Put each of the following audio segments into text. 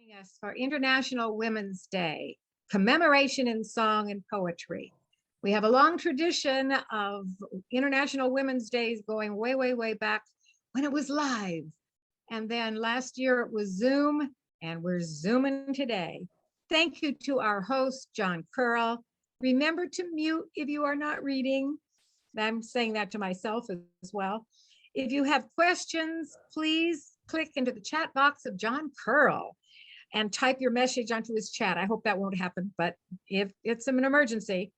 Joining us for International Women's Day, commemoration in song and poetry. We have a long tradition of International Women's Days going way, way, way back when it was live. And then last year it was Zoom, and we're Zooming today. Thank you to our host, John Curl. Remember to mute if you are not reading. I'm saying that to myself as well. If you have questions, please click into the chat box of John Curl and type your message onto his chat. I hope that won't happen, but if it's an emergency.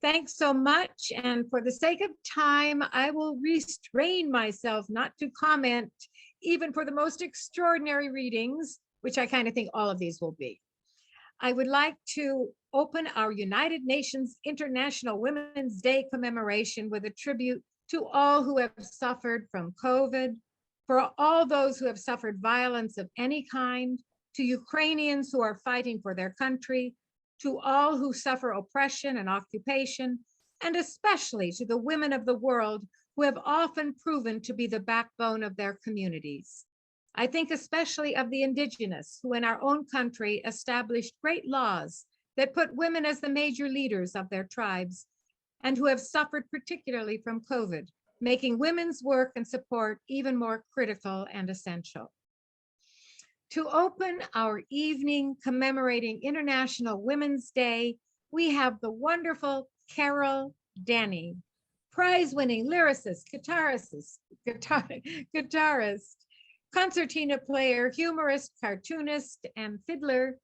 Thanks so much. And for the sake of time, I will restrain myself not to comment, even for the most extraordinary readings, which I kind of think all of these will be. I would like to open our United Nations International Women's Day commemoration with a tribute to all who have suffered from COVID, for all those who have suffered violence of any kind, to Ukrainians who are fighting for their country, to all who suffer oppression and occupation, and especially to the women of the world who have often proven to be the backbone of their communities. I think especially of the indigenous who in our own country established great laws that put women as the major leaders of their tribes and who have suffered particularly from COVID, making women's work and support even more critical and essential. To open our evening commemorating International Women's Day, we have the wonderful Carol Denny, prize-winning lyricist, guitarist, concertina player, humorist, cartoonist, and fiddler.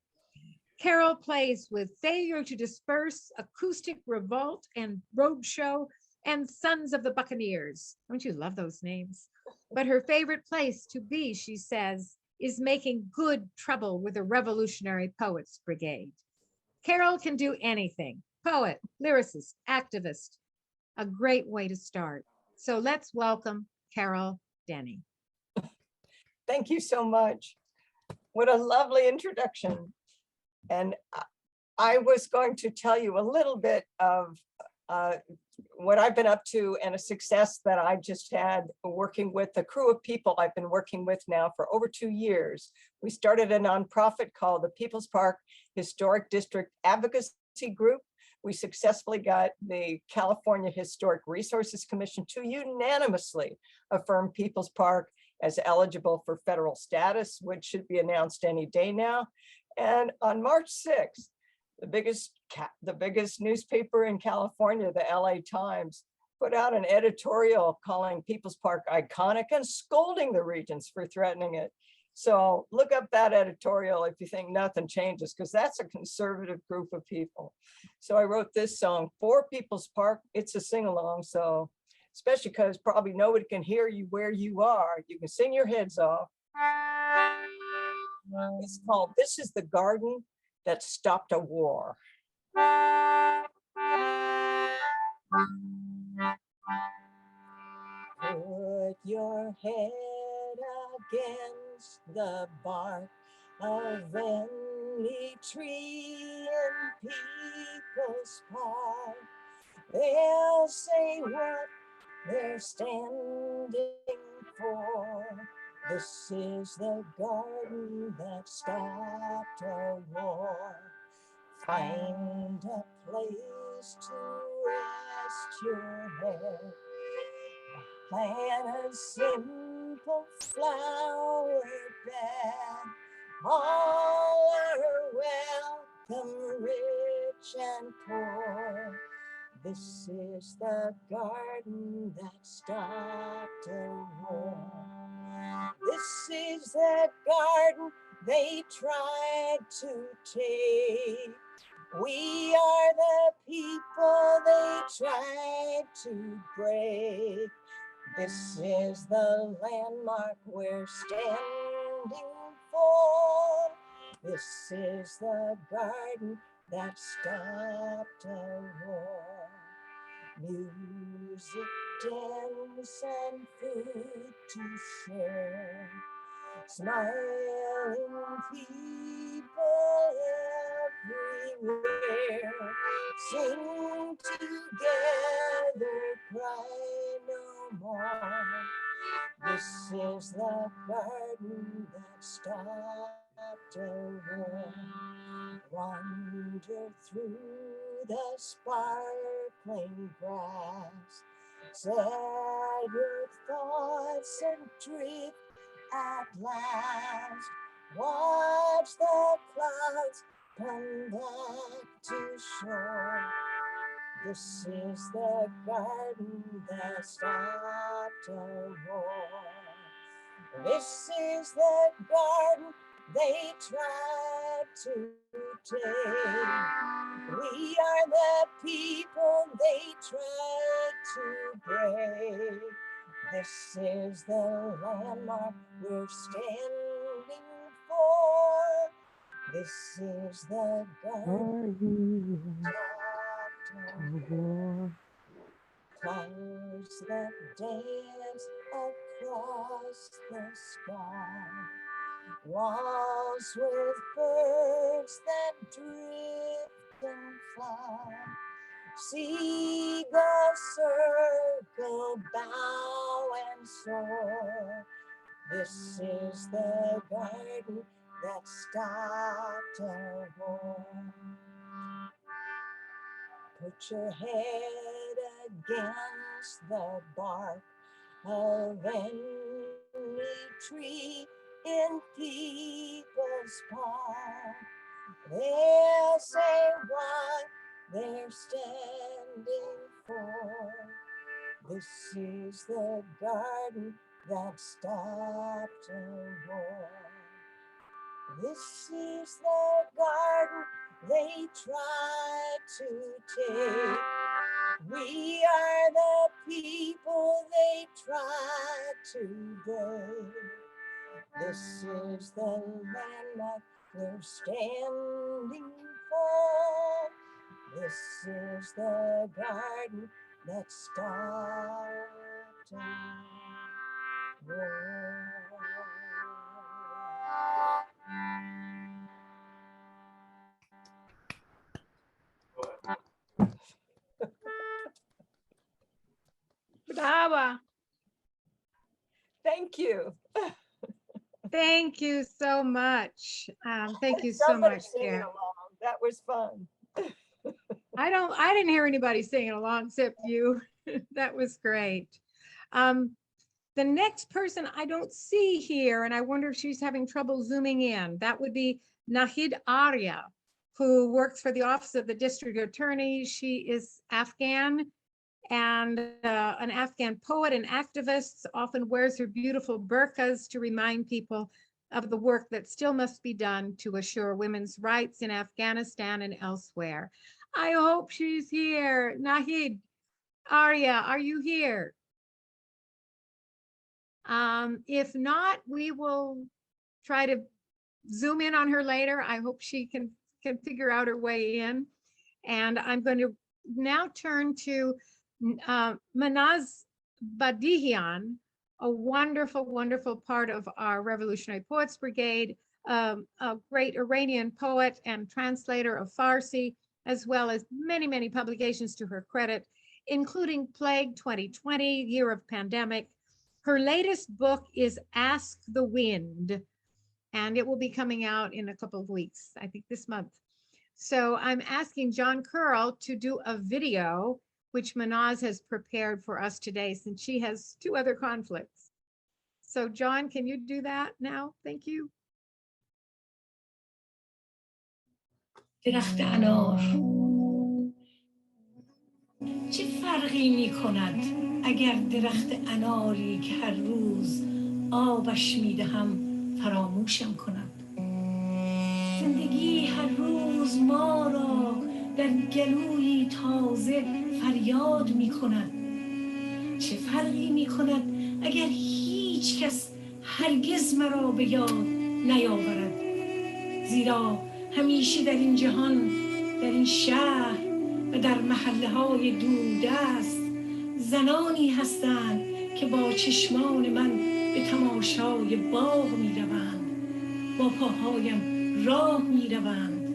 Carol plays with Failure to Disperse, Acoustic Revolt, and Roadshow, and Sons of the Buccaneers. Don't you love those names? But her favorite place to be, she says, is making good trouble with the Revolutionary Poets Brigade. Carol can do anything: poet, lyricist, activist. A great way to start. So let's welcome Carol Denny. Thank you so much. What a lovely introduction. And I was going to tell you a little bit of what I've been up to and a success that I just had working with the crew of people I've been working with now for over 2 years. We started a nonprofit called the People's Park Historic District Advocacy Group. We successfully got the California Historic Resources Commission to unanimously affirm People's Park as eligible for federal status, which should be announced any day now. And on March 6th, the biggest newspaper in California, the LA Times, put out an editorial calling People's Park iconic and scolding the Regents for threatening it. So look up that editorial if you think nothing changes, because that's a conservative group of people. So I wrote this song for People's Park. It's a sing-along, so especially because probably nobody can hear you where you are. You can sing your heads off. It's called This Is the Garden That Stopped a War. Put your head against the bark of any tree in People's Park. They'll say what they're standing for. This is the garden that stopped a war. Find a place to rest your head. Plant a simple flower bed. All are welcome, rich and poor. This is the garden that stopped a war. This is the garden they tried to take. We are the people they tried to break. This is the landmark we're standing for. This is the garden that stopped a war. Music, dance, and food to share. Smiling people everywhere. Sing together, cry no more. This is the garden that stopped Wander through the sparkling grass, sad with thoughts and drift at last. Watch the clouds come back to shore. This is the garden that stopped a war. This is the garden they tried to take. We are the people they tried to break. This is the landmark we're standing for. This is the garden stopped a war. Clouds that dance across the sky, walls with birds that drift and fly. Seagulls circle, bow and soar. This is the garden that stopped a war. Put your head against the bark of any tree in People's Park. They'll say what they're standing for. This is the garden that stopped a war. This is the garden they tried to take. We are the people they tried to break. This is the landmark we're standing for. This is the garden that stopped a war. Brava. Thank you. Thank you so much. Thank you so Somebody much, singing Karen. along. That was fun. I didn't hear anybody singing along except you. That was great. The next person I don't see here, and I wonder if she's having trouble zooming in, that would be Nahid Arya, who works for the Office of the District Attorney. She is Afghan and an Afghan poet and activist, often wears her beautiful burqas to remind people of the work that still must be done to assure women's rights in Afghanistan and elsewhere. I hope she's here. Nahid Arya, are you here? If not, we will try to zoom in on her later. I hope she can figure out her way in. And I'm going to now turn to MAHNAZ BADIHIAN, a wonderful, wonderful part of our Revolutionary Poets Brigade, a great Iranian poet and translator of Farsi, as well as many, many publications to her credit, including Plague 2020, Year of Pandemic. Her latest book is Ask the Wind, and it will be coming out in a couple of weeks, I think this month. So I'm asking John Curl to do a video, which MAHNAZ has prepared for us today, since she has 2 other conflicts. So John, can you do that now? Thank you. درخت انار چه فرقی می کند اگر درخت اناری که هر روز آبش می دهم فراموشم کند زندگی هر روز ما را در گلویی تازه فریاد می کند چه فرقی می کند اگر هیچ کس هرگز مرا به یاد نیاورد زیرا همیشه در این جهان در این شهر و در محله های دوردست زنانی هستند که با چشمان من به تماشای باغ می روند با پاهایم راه می روند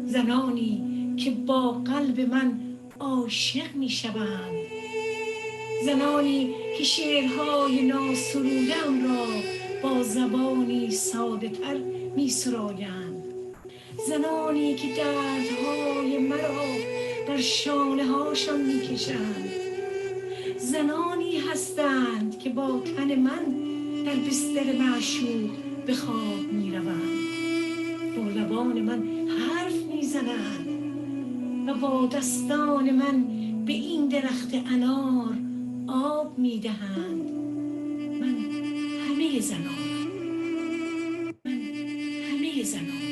زنانی که با قلب من عاشق می شوند زنانی که شعرهای ناسروده‌ام را با زبانی ساده تر می سرایند، زنانی که دردهای مرا در شانه هاشان می کشند، زنانی هستند که با تن من در بستر معشوق به خواب می روند، با لبان من حرف می زنند و با دستان من به این درخت انار آب می دهند. من همه زنانم، من همه زنانم.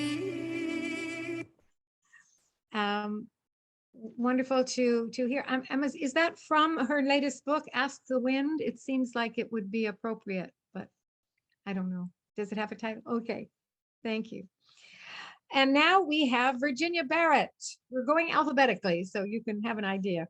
Wonderful to hear. Emma, is that from her latest book, Ask the Wind? It seems like it would be appropriate, but I don't know. Does it have a title? Okay, thank you. And now we have Virginia Barrett. We're going alphabetically, so you can have an idea.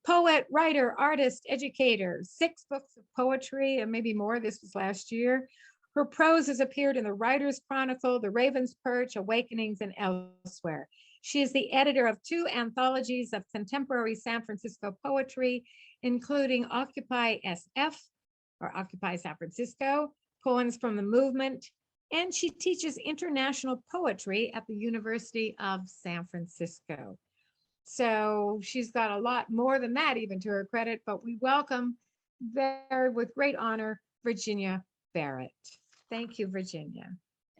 Poet, writer, artist, educator, 6 books of poetry and maybe more. This was last year. Her prose has appeared in the Writer's Chronicle, The Raven's Perch, Awakenings, and elsewhere. She is the editor of 2 anthologies of contemporary San Francisco poetry, including Occupy SF, or Occupy San Francisco, Poems from the Movement, and she teaches international poetry at the University of San Francisco. So she's got a lot more than that even to her credit, but we welcome with great honor, Virginia Barrett. Thank you, Virginia.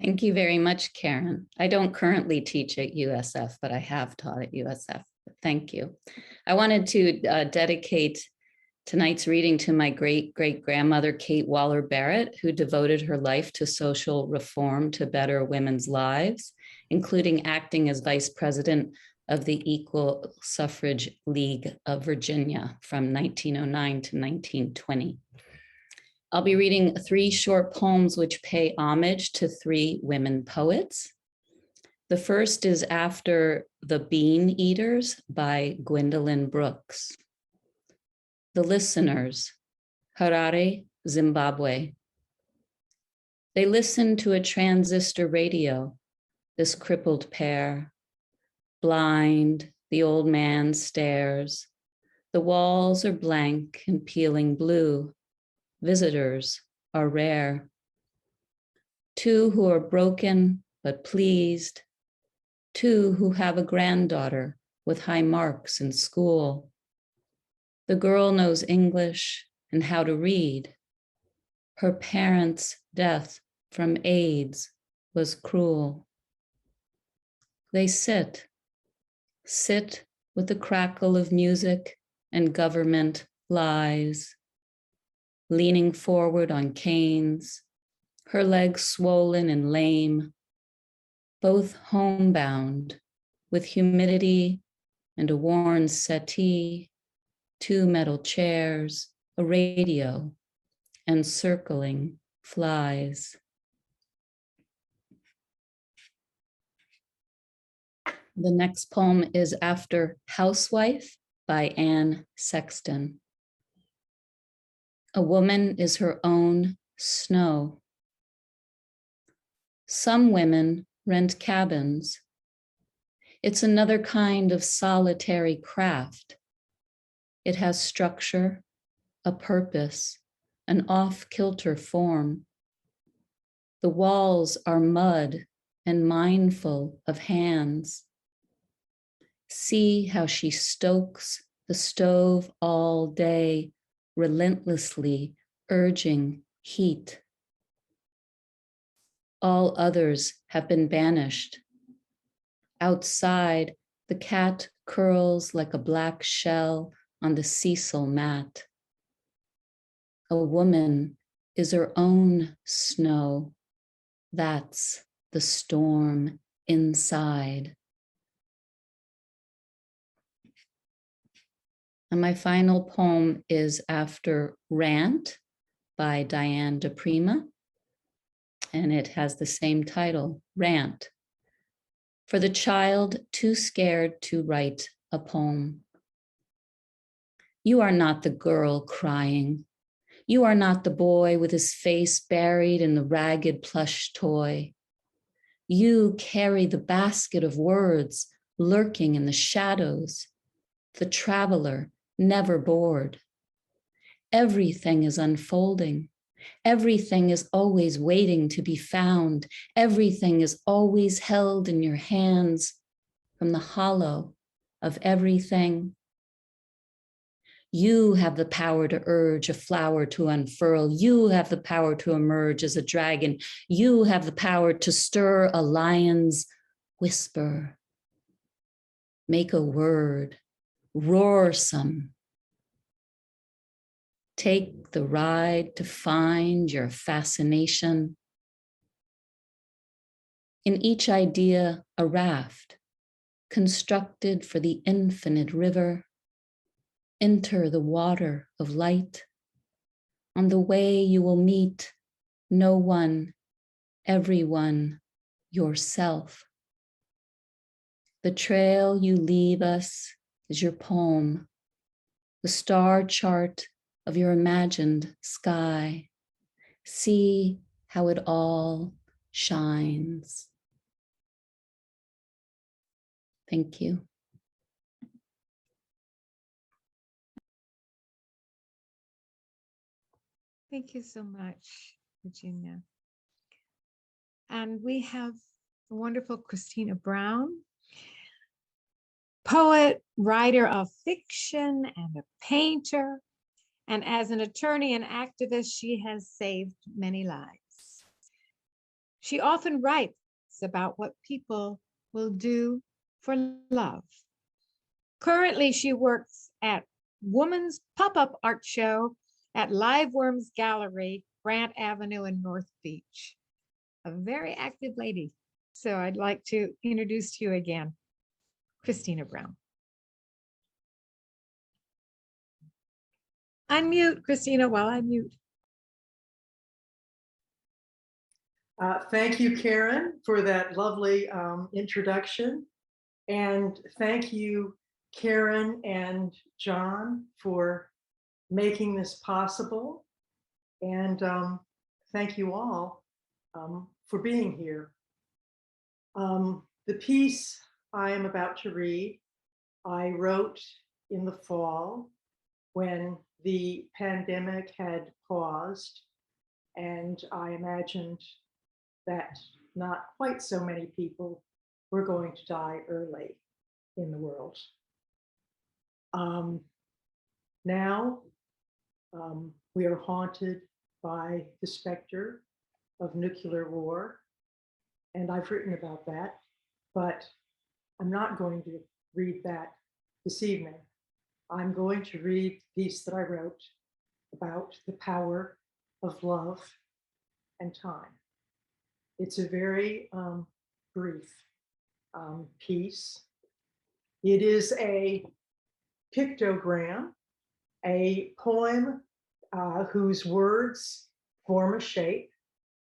Thank you very much, Karen. I don't currently teach at USF, but I have taught at USF. Thank you. I wanted to dedicate tonight's reading to my great-great-grandmother, Kate Waller Barrett, who devoted her life to social reform to better women's lives, including acting as vice president of the Equal Suffrage League of Virginia from 1909 to 1920. I'll be reading 3 short poems which pay homage to 3 women poets. The first is After the Bean Eaters by Gwendolyn Brooks. The Listeners, Harare, Zimbabwe. They listen to a transistor radio, this crippled pair. Blind, the old man stares. The walls are blank and peeling blue. Visitors are rare. 2 who are broken but pleased. 2 who have a granddaughter with high marks in school. The girl knows English and how to read. Her parents' death from AIDS was cruel. They sit with the crackle of music and government lies, leaning forward on canes, her legs swollen and lame, both homebound with humidity and a worn settee, 2 metal chairs, a radio, and circling flies. The next poem is After Housewife by Anne Sexton. A woman is her own snow. Some women rent cabins. It's another kind of solitary craft. It has structure, a purpose, an off-kilter form. The walls are mud and mindful of hands. See how she stokes the stove all day, relentlessly urging heat. All others have been banished. Outside, the cat curls like a black shell on the Cecil mat. A woman is her own snow. That's the storm inside. And my final poem is After Rant by Diane DePrima, and it has the same title, Rant, for the child too scared to write a poem. You are not the girl crying. You are not the boy with his face buried in the ragged plush toy. You carry the basket of words lurking in the shadows, the traveler never bored. Everything is unfolding, Everything is always waiting to be found. Everything is always held in your hands from the hollow of everything. You have the power to urge a flower to unfurl. You have the power to emerge as a dragon. You have the power to stir a lion's whisper. Make a word, roar some. Take the ride to find your fascination. In each idea, a raft, constructed for the infinite river. Enter the water of light. On the way you will meet no one, everyone, yourself. The trail you leave us is your poem, the star chart of your imagined sky. See how it all shines. Thank you. Thank you so much, Virginia. And we have the wonderful Christina Brown, poet, writer of fiction, and a painter. And as an attorney and activist, she has saved many lives. She often writes about what people will do for love. Currently, she works at Women's Pop-Up Art Show at Live Worms Gallery, Grant Avenue in North Beach. A very active lady. So I'd like to introduce to you again, Christina Brown. Unmute, Christina, while I mute. Thank you, Karen, for that lovely introduction. And thank you, Karen and John, for making this possible. And thank you all for being here. The piece I am about to read, I wrote in the fall when the pandemic had paused, and I imagined that not quite so many people were going to die early in the world. Now, we are haunted by the specter of nuclear war, and I've written about that, but I'm not going to read that this evening. I'm going to read the piece that I wrote about the power of love and time. It's a very brief piece. It is a pictogram, a poem whose words form a shape.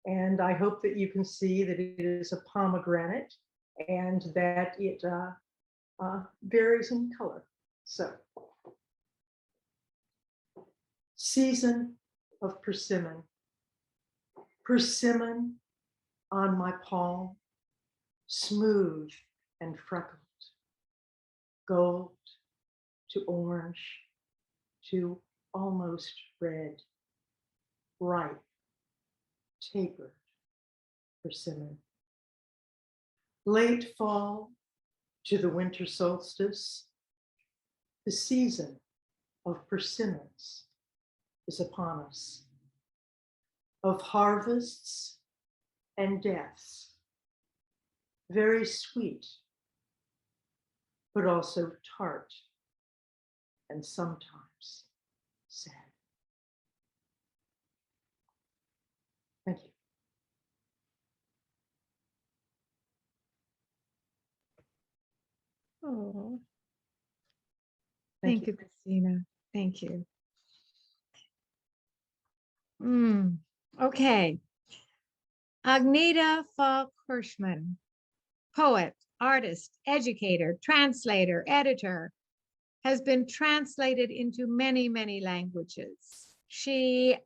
And I hope that you can see that it is a pomegranate and that it varies in color. So, season of persimmon. Persimmon on my palm, smooth and freckled, gold to orange to almost red, ripe, tapered persimmon. Late fall to the winter solstice, the season of persimmons is upon us, of harvests and deaths, very sweet, but also tart and sometimes sad. Thank you. Oh, thank you, Christina. Thank you. Okay. Agneta Falk-Hirschman, poet, artist, educator, translator, editor, has been translated into many, many languages. She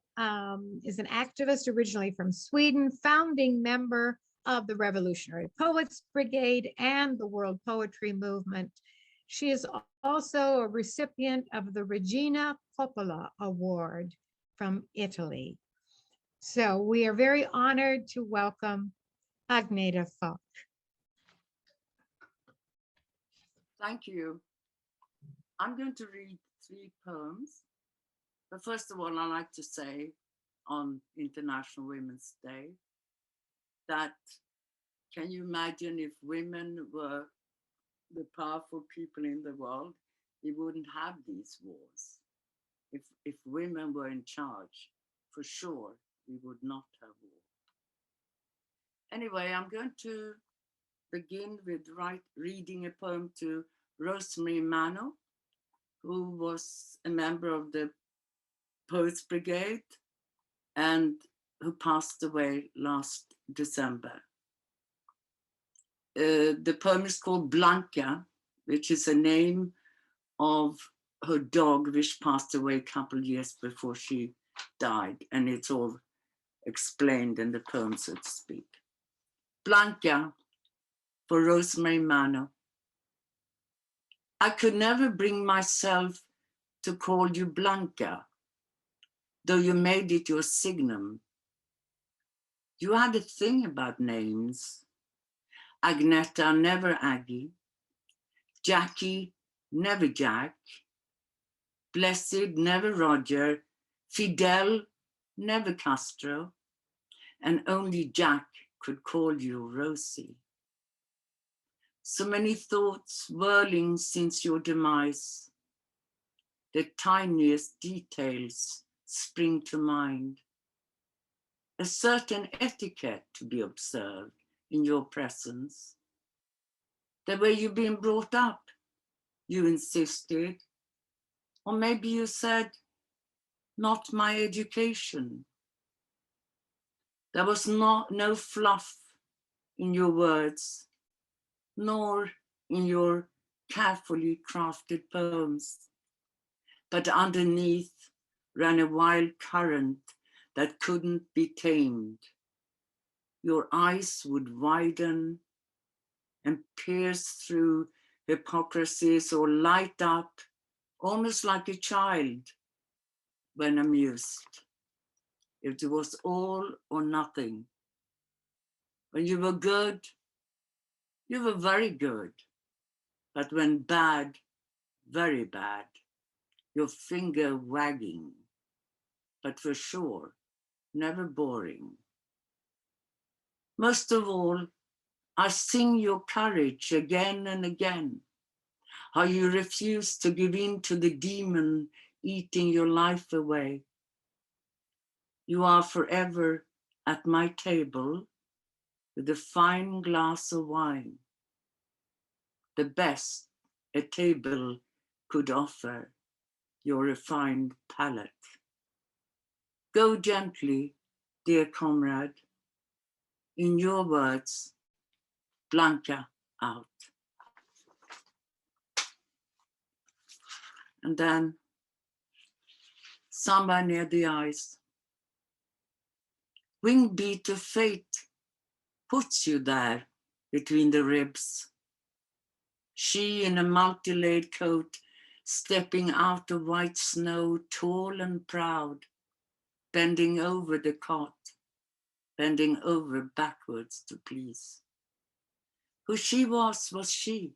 is an activist originally from Sweden, founding member of the Revolutionary Poets Brigade and the World Poetry Movement. She is also a recipient of the Regina Coppola Award from Italy. So we are very honored to welcome AGNETA FALK. Thank you. I'm going to read 3 poems. But first of all, I'd like to say on International Women's Day that can you imagine if women were the powerful people in the world, we wouldn't have these wars. If women were in charge, for sure, we would not have war. Anyway, I'm going to begin with reading a poem to Rosemary Mano, who was a member of the Poets Brigade and who passed away last December. The poem is called Blanca, which is a name of her dog, which passed away a couple of years before she died. And it's all explained in the poem, so to speak. Blanca, for Rosemary Mano. I could never bring myself to call you Blanca, though you made it your signum. You had a thing about names. Agneta, never Aggie. Jackie, never Jack. Blessed, never Roger. Fidel, never Castro. And only Jack could call you Rosie. So many thoughts whirling since your demise. The tiniest details spring to mind. A certain etiquette to be observed in your presence. The way you've been brought up, you insisted. Or maybe you said, not my education. There was no fluff in your words, nor in your carefully crafted poems. But underneath ran a wild current that couldn't be tamed. Your eyes would widen and pierce through hypocrisies or light up almost like a child when amused. It was all or nothing. When you were good, you were very good. But when bad, very bad, your finger wagging, but for sure, never boring. Most of all, I sing your courage again and again, how you refuse to give in to the demon eating your life away. You are forever at my table with a fine glass of wine, the best a table could offer your refined palate. Go gently, dear comrade, in your words, Blanca out. And then somewhere near the eyes, wing beat of fate puts you there between the ribs. She in a multi-layered coat, stepping out of white snow, tall and proud, bending over the cot, bending over backwards to please. Who she was she?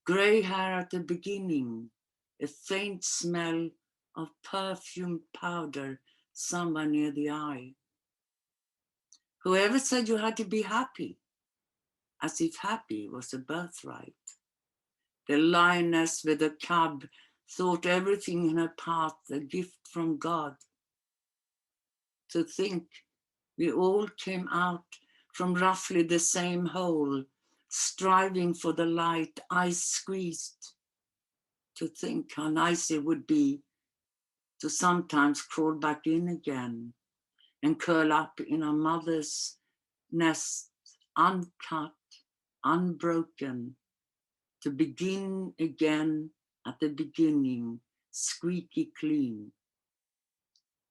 Grey hair at the beginning, a faint smell of perfumed powder somewhere near the eye. Whoever said you had to be happy, as if happy was a birthright. The lioness with a cub thought everything in her path a gift from God. To think we all came out from roughly the same hole, striving for the light, eyes squeezed. To think how nice it would be to sometimes crawl back in again and curl up in our mother's nest, uncut, unbroken, to begin again at the beginning, squeaky clean.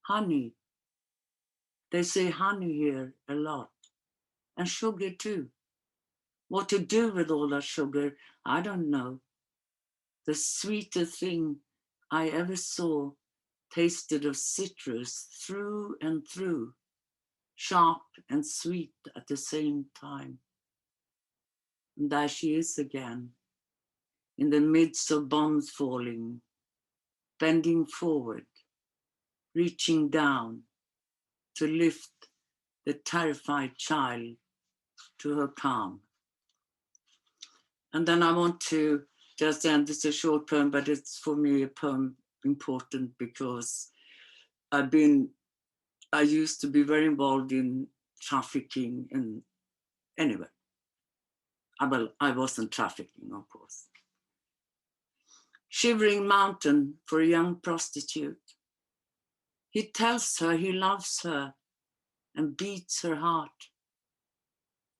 Honey, they say honey here a lot, and sugar too. What to do with all that sugar, I don't know. The sweetest thing I ever saw tasted of citrus through and through. sharp and sweet at the same time. And there she is again, in the midst of bombs falling, bending forward, reaching down to lift the terrified child to her calm. And then I want to just end, this is a short poem, but it's for me a poem important because I used to be very involved in trafficking and anyway, I wasn't trafficking, of course. Shivering mountain for a young prostitute. He tells her he loves her and beats her heart.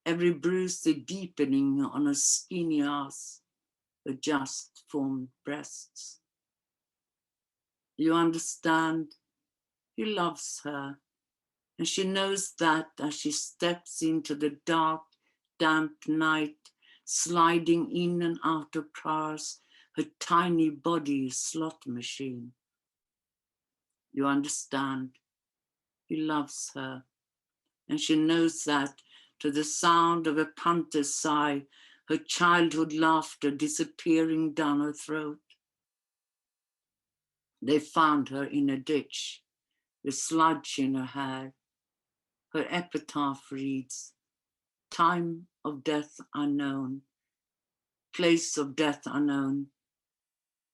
Every bruise the deepening on her skinny ass, her just formed breasts. You understand, he loves her, and she knows that as she steps into the dark, damp night, sliding in and out of cars, her tiny body slot machine. You understand, he loves her, and she knows that to the sound of a panther's sigh, her childhood laughter disappearing down her throat. They found her in a ditch with sludge in her hair. Her epitaph reads, time of death unknown, place of death unknown.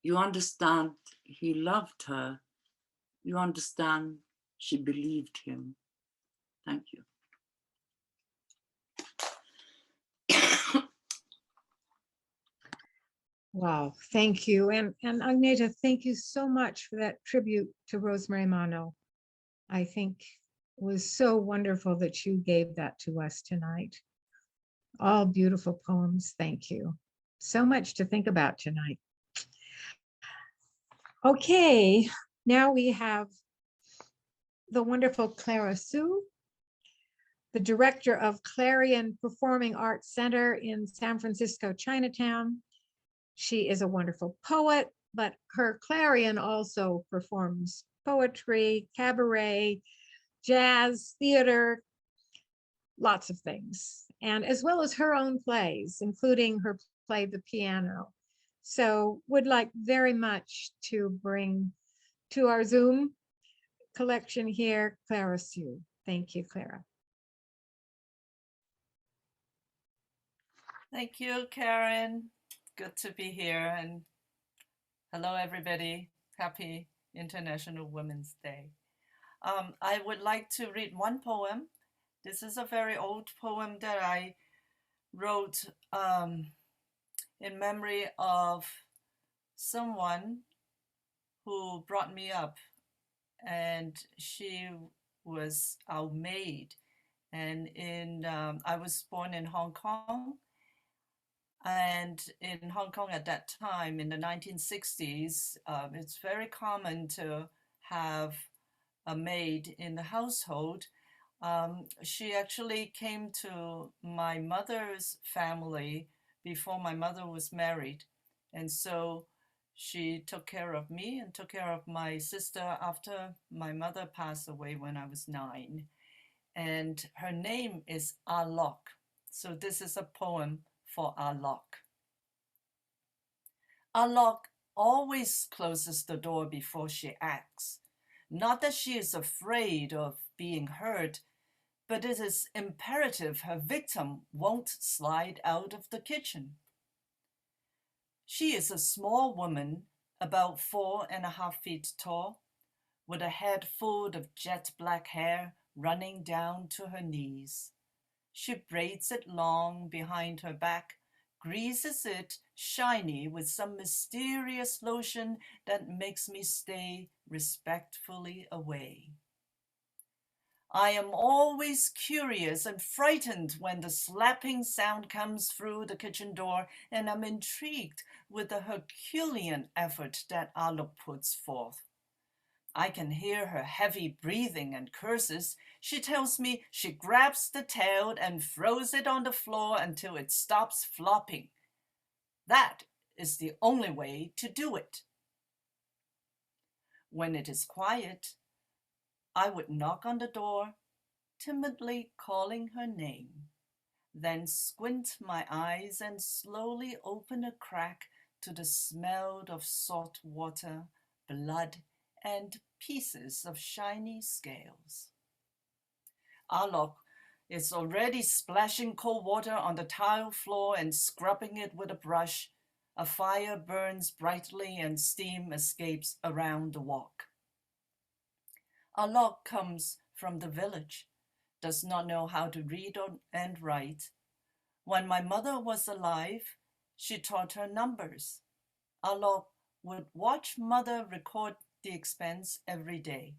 You understand, he loved her. You understand, she believed him. Thank you. Wow, thank you. And Agneta, thank you so much for that tribute to Rosemary Mano. I think it was so wonderful that you gave that to us tonight. All beautiful poems, thank you. So much to think about tonight. Okay, now we have the wonderful Clara Sue, the director of Clarion Performing Arts Center in San Francisco, Chinatown. She is a wonderful poet, but her Clarion also performs poetry, cabaret, jazz, theater, lots of things, and as well as her own plays, including her play, The Piano. So would like very much to bring to our Zoom collection here, Clara Sue. Thank you, Clara. Thank you, Karen. Good to be here, and hello, everybody. Happy International Women's Day. I would like to read one poem. This is a very old poem that I wrote in memory of someone who brought me up, and she was our maid. And I was born in Hong Kong. And in Hong Kong at that time, in the 1960s, it's very common to have a maid in the household. She actually came to my mother's family before my mother was married. And so she took care of me and took care of my sister after my mother passed away when I was 9. And her name is Alok. So this is a poem for Alok. Alok always closes the door before she acts. Not that she is afraid of being hurt, but it is imperative her victim won't slide out of the kitchen. She is a small woman, about 4.5 feet tall, with a head full of jet black hair running down to her knees. She braids it long behind her back, greases it shiny with some mysterious lotion that makes me stay respectfully away. I am always curious and frightened when the slapping sound comes through the kitchen door, and I'm intrigued with the Herculean effort that Alok puts forth. I can hear her heavy breathing and curses. She tells me she grabs the tail and throws it on the floor until it stops flopping. That is the only way to do it. When it is quiet, I would knock on the door timidly calling her name, then squint my eyes and slowly open a crack to the smell of salt water, blood, and pieces of shiny scales. Alok is already splashing cold water on the tile floor and scrubbing it with a brush. A fire burns brightly and steam escapes around the walk. Alok comes from the village, does not know how to read and write. When my mother was alive, she taught her numbers. Alok would watch mother record the expense every day.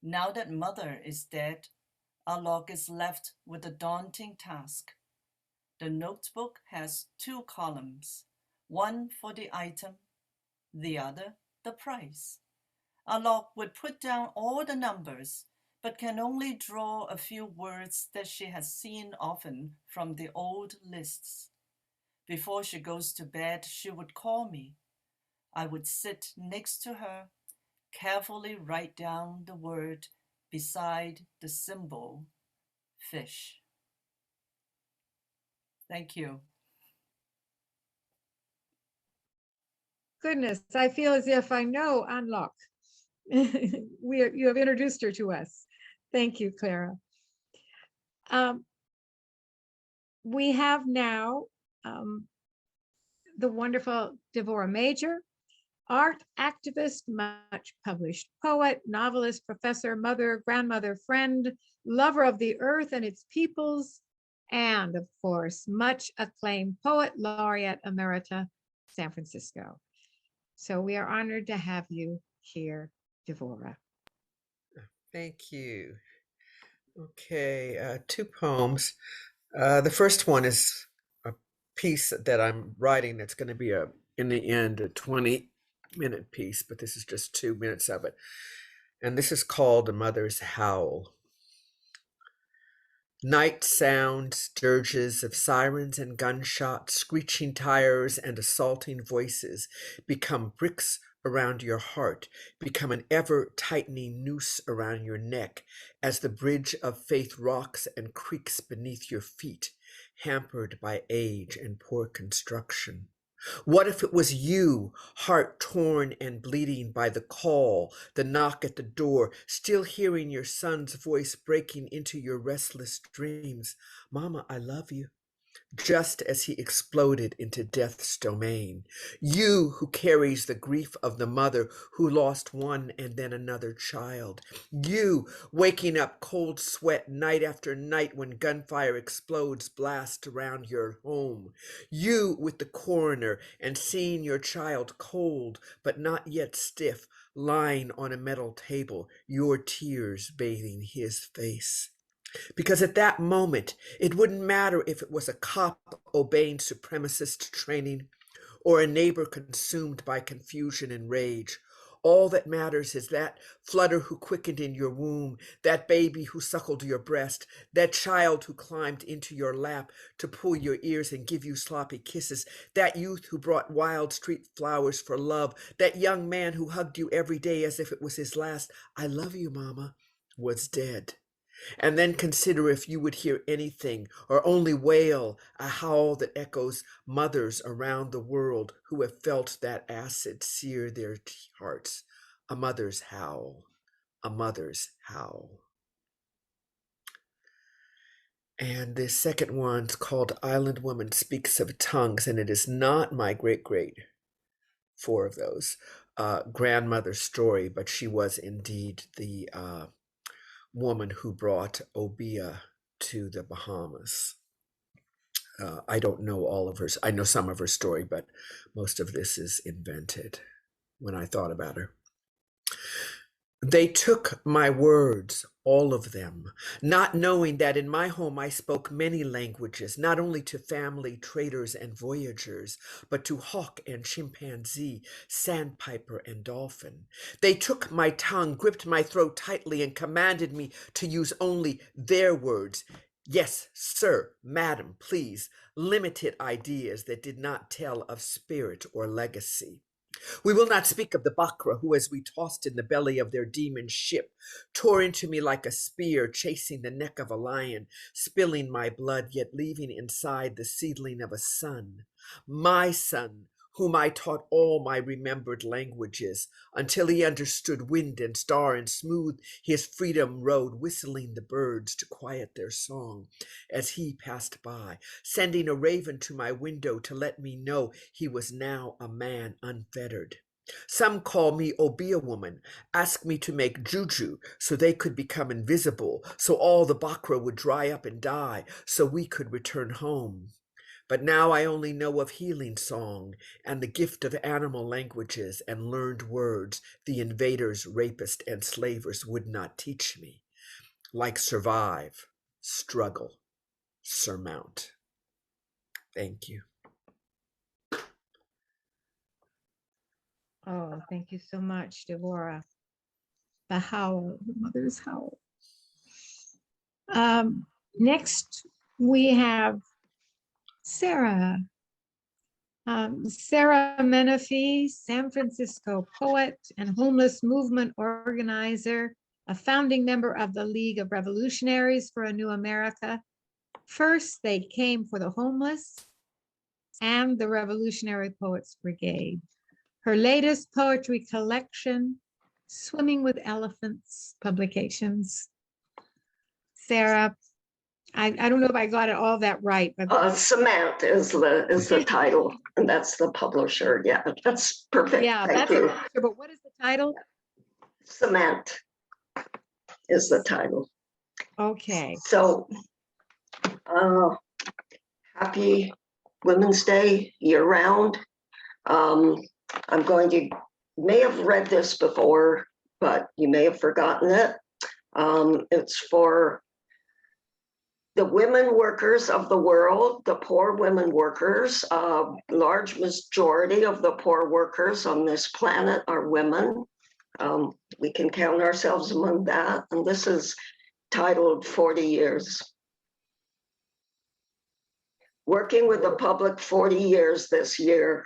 Now that mother is dead, Alok is left with a daunting task. The notebook has 2 columns, one for the item, the other the price. Alok would put down all the numbers, but can only draw a few words that she has seen often from the old lists. Before she goes to bed, she would call me. I would sit next to her, carefully write down the word beside the symbol, fish. Thank you. Goodness, I feel as if I know Unlock. You have introduced her to us. Thank you, Clara. We have now the wonderful DEVORAH Major, art activist, much published poet, novelist, professor, mother, grandmother, friend, lover of the earth and its peoples, and of course, much acclaimed poet, laureate emerita, San Francisco. So we are honored to have you here, DEVORAH. Thank you. Okay, 2 poems. The first one is a piece that I'm writing that's going to be in the end, a 20-minute piece, but this is just 2 minutes of it. And this is called A Mother's Howl. Night sounds, dirges of sirens and gunshots, screeching tires and assaulting voices become bricks around your heart, become an ever-tightening noose around your neck as the bridge of faith rocks and creaks beneath your feet, hampered by age and poor construction. What if it was you, heart torn and bleeding by the call, the knock at the door, still hearing your son's voice breaking into your restless dreams? Mama, I love you. Just as he exploded into death's domain. You who carries the grief of the mother who lost one and then another child. You waking up cold sweat night after night when gunfire explodes blast around your home. You with the coroner and seeing your child cold but not yet stiff, lying on a metal table, your tears bathing his face. Because at that moment, it wouldn't matter if it was a cop obeying supremacist training or a neighbor consumed by confusion and rage. All that matters is that flutter who quickened in your womb, that baby who suckled your breast, that child who climbed into your lap to pull your ears and give you sloppy kisses, that youth who brought wild street flowers for love, that young man who hugged you every day as if it was his last, I love you, Mama, was dead. And then consider if you would hear anything or only wail, a howl that echoes mothers around the world who have felt that acid sear their hearts. A mother's howl, a mother's howl. And the second one's called Island Woman Speaks of Tongues, and it is not my great-great, 4 of those, grandmother's story, but she was indeed the woman who brought Obeah to the Bahamas. I don't know all of her, I know some of her story, but most of this is invented when I thought about her. They took my words, all of them, not knowing that in my home I spoke many languages, not only to family, traders, and voyagers, but to hawk and chimpanzee, sandpiper and dolphin. They took my tongue, gripped my throat tightly, and commanded me to use only their words. Yes, sir, madam, please, limited ideas that did not tell of spirit or legacy. We will not speak of the Bakra who, as we tossed in the belly of their demon ship, tore into me like a spear, chasing the neck of a lion, spilling my blood, yet leaving inside the seedling of a son, my son, whom I taught all my remembered languages, until he understood wind and star and smooth his freedom road, whistling the birds to quiet their song as he passed by, sending a raven to my window to let me know he was now a man unfettered. Some call me Obeah woman, ask me to make juju so they could become invisible, so all the Bakra would dry up and die, so we could return home. But now I only know of healing song and the gift of animal languages and learned words the invaders, rapists, and slavers would not teach me, like survive, struggle, surmount. Thank you. Oh, thank you so much, DEVORAH. The howl, the mother's howl. Next, we have Sarah. Sarah MENEFEE, San Francisco poet and homeless movement organizer, a founding member of the League of Revolutionaries for a New America. First, they came for the homeless and the Revolutionary Poets Brigade. Her latest poetry collection, Swimming with Elephants Publications. Sarah, I don't know if I got it all that right, but Cement is the title, and that's the publisher. Yeah, that's perfect. yeah, Thank that's you. but what is the title? Cement is the title. Okay. So, happy Women's Day year round. I'm going to, may have read this before, but you may have forgotten it. It's for the women workers of the world, the poor women workers. Large majority of the poor workers on this planet are women. We can count ourselves among that. And this is titled 40 Years. Working with the public 40 years this year.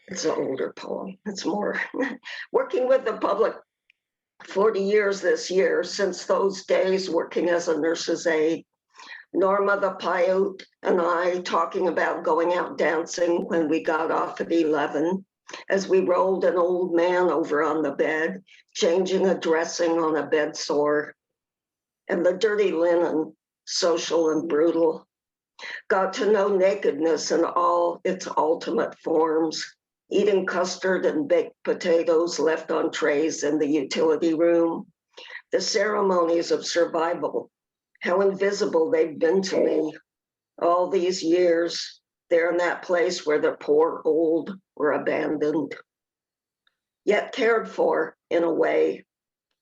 It's an older poem, it's more. Working with the public 40 years this year, since those days working as a nurse's aide. Norma the Paiute and I talking about going out dancing when we got off at 11, as we rolled an old man over on the bed, changing a dressing on a bed sore, and the dirty linen, social and brutal. Got to know nakedness in all its ultimate forms, eating custard and baked potatoes left on trays in the utility room. The ceremonies of survival, how invisible they've been to me all these years. They're in that place where the poor old were abandoned, yet cared for in a way,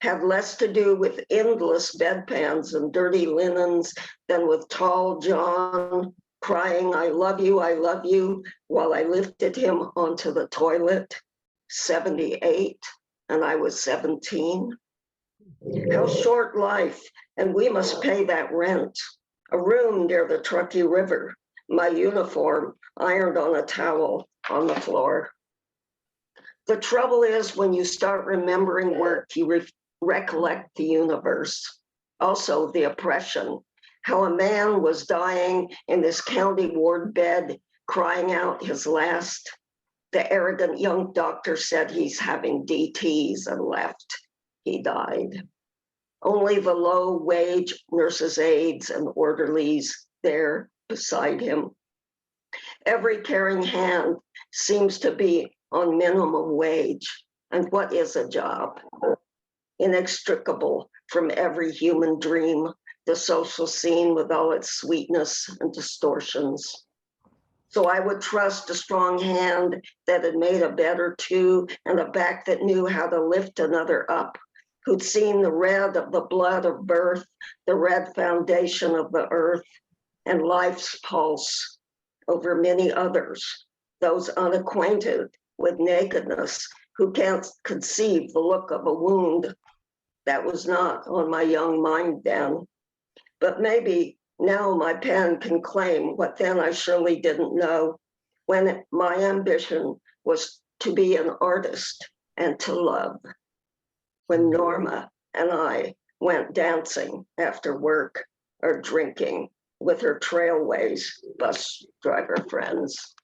have less to do with endless bedpans and dirty linens than with tall John crying, I love you, while I lifted him onto the toilet, 78, and I was 17. How short life, and we must pay that rent. A room near the Truckee River, my uniform ironed on a towel on the floor. The trouble is when you start remembering work, you recollect the universe, also the oppression, how a man was dying in this county ward bed, crying out his last. The arrogant young doctor said he's having DTs and left. He died. Only the low-wage nurses' aides and orderlies there beside him. Every caring hand seems to be on minimum wage. And what is a job? Inextricable from every human dream, the social scene with all its sweetness and distortions. So I would trust a strong hand that had made a bed or two and a back that knew how to lift another up, who'd seen the red of the blood of birth, the red foundation of the earth, and life's pulse over many others, those unacquainted with nakedness, who can't conceive the look of a wound. That was not on my young mind then. But maybe now my pen can claim what then I surely didn't know. when my ambition was to be an artist and to love. When Norma and I went dancing after work or drinking with her Trailways bus driver friends.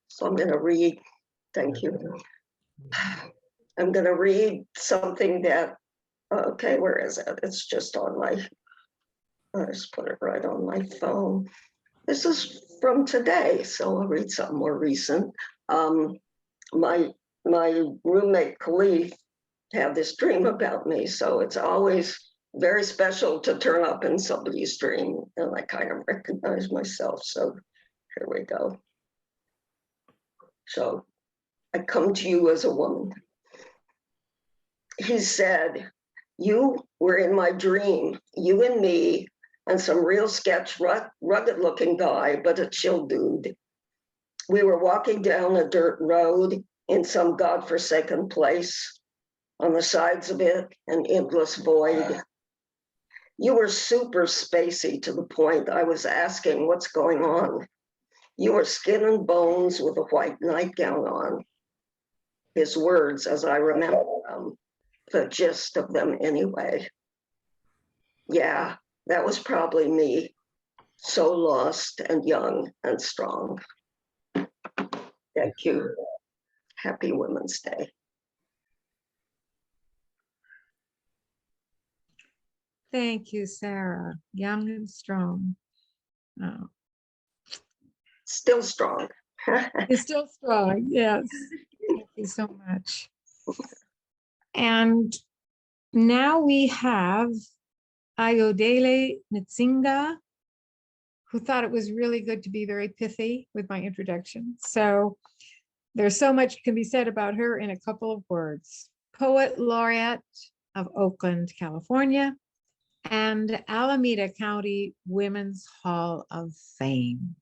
So I'm going to read, thank you. I'm going to read something that, okay, where is it? It's just on my, I just put it right on my phone. This is from today, so I'll read something more recent. My roommate Khalif had this dream about me, so it's always very special to turn up in somebody's dream, and I kind of recognize myself. So here we go. So I come to you as a woman. He said, you were in my dream, you and me, and some real sketch, rugged looking guy, but a chill dude. We were walking down a dirt road in some godforsaken place. On the sides of it, an endless void. You were super spacey to the point I was asking what's going on. You were skin and bones with a white nightgown on. His words, as I remember them, the gist of them anyway. Yeah, that was probably me, so lost and young and strong. Thank you. Happy Women's Day. Thank you, Sarah. Young and strong. Oh, Still strong. you're still strong. Yes. Thank you so much. And now we have Ayodele NZINGA, who thought it was really good to be very pithy with my introduction. So there's so much can be said about her in a couple of words. Poet Laureate of Oakland, California, and Alameda County Women's Hall of Fame.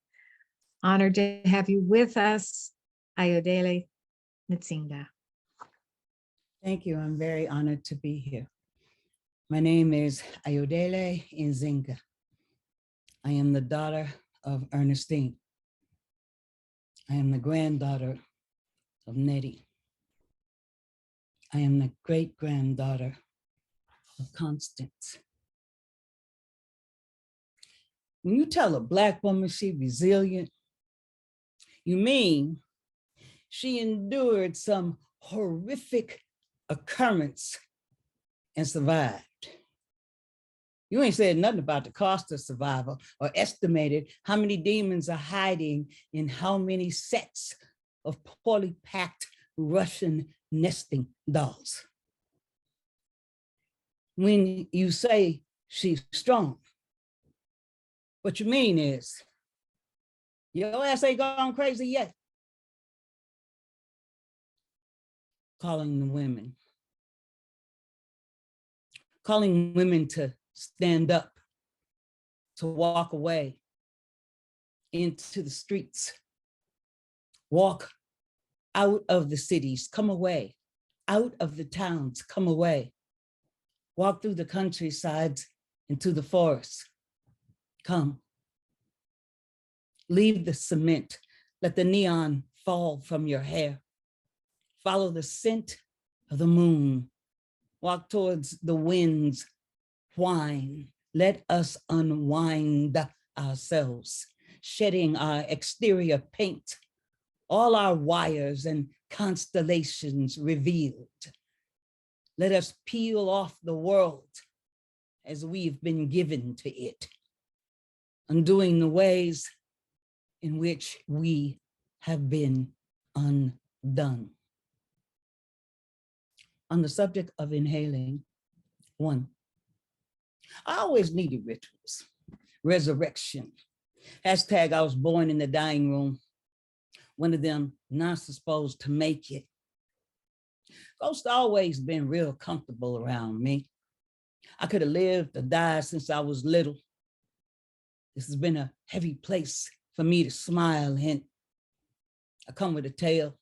Honored to have you with us, Ayodele NZINGA. Thank you. I'm very honored to be here. My name is Ayodele NZINGA. I am the daughter of Ernestine. I am the granddaughter of Nettie. I am the great-granddaughter of Constance. When you tell a Black woman she's resilient, you mean she endured some horrific occurrence and survived. You ain't said nothing about the cost of survival or estimated how many demons are hiding in how many sets of poorly packed Russian nesting dolls. When you say she's strong, what you mean is, your ass ain't gone crazy yet. Calling the women. Calling women to stand up, to walk away into the streets. Walk out of the cities, come away. Out of the towns, come away. Walk through the countrysides into the forests. Come. Leave the cement. Let the neon fall from your hair. Follow the scent of the moon. Walk towards the wind's whine. Let us unwind ourselves, shedding our exterior paint, all our wires and constellations revealed. Let us peel off the world as we've been given to it, undoing the ways in which we have been undone. On the subject of inhaling, one, I always needed rituals, resurrection. Hashtag I was born in the dying room. One of them not supposed to make it. Ghosts always been real comfortable around me. I could have lived or died since I was little. This has been a heavy place for me to smile in. I come with a tale.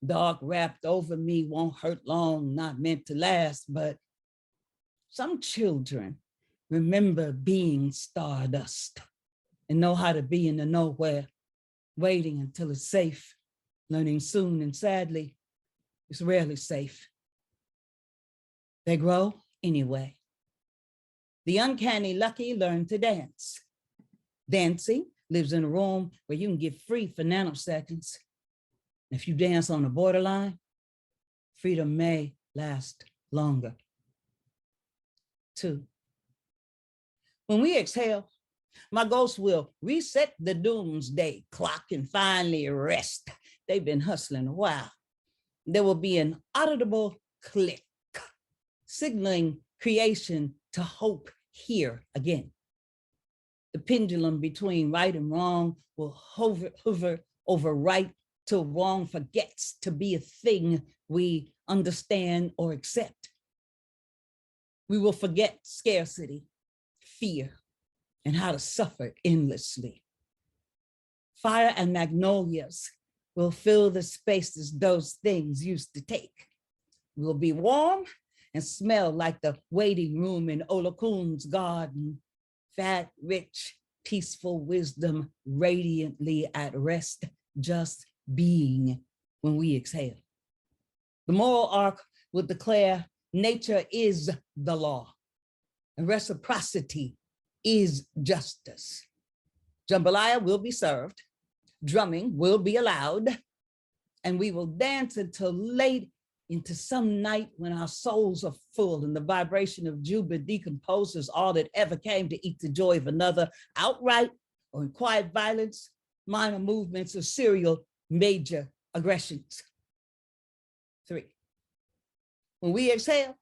Dark wrapped over me won't hurt long, not meant to last, but some children remember being stardust. and know how to be in the nowhere, waiting until it's safe, learning soon, and sadly, it's rarely safe. They grow anyway. The uncanny lucky learn to dance. Dancing lives in a room where you can get free for nanoseconds. If you dance on the borderline, freedom may last longer. 2. When we exhale, my ghost will reset the doomsday clock and finally rest. They've been hustling a while. There will be an audible click, signaling creation to hope here again. The pendulum between right and wrong will hover over right till wrong forgets to be a thing we understand or accept. We will forget scarcity, fear, and how to suffer endlessly. Fire and magnolias will fill the spaces those things used to take. We'll be warm and smell like the waiting room in Olakun's garden. Fat, rich, peaceful wisdom radiantly at rest, just being when we exhale. The moral arc will declare nature is the law and reciprocity is justice. Jambalaya will be served, drumming will be allowed, and we will dance until late into some night when our souls are full and the vibration of Juba decomposes all that ever came to eat the joy of another, outright or in quiet violence, minor movements or serial major aggressions. 3. When we exhale,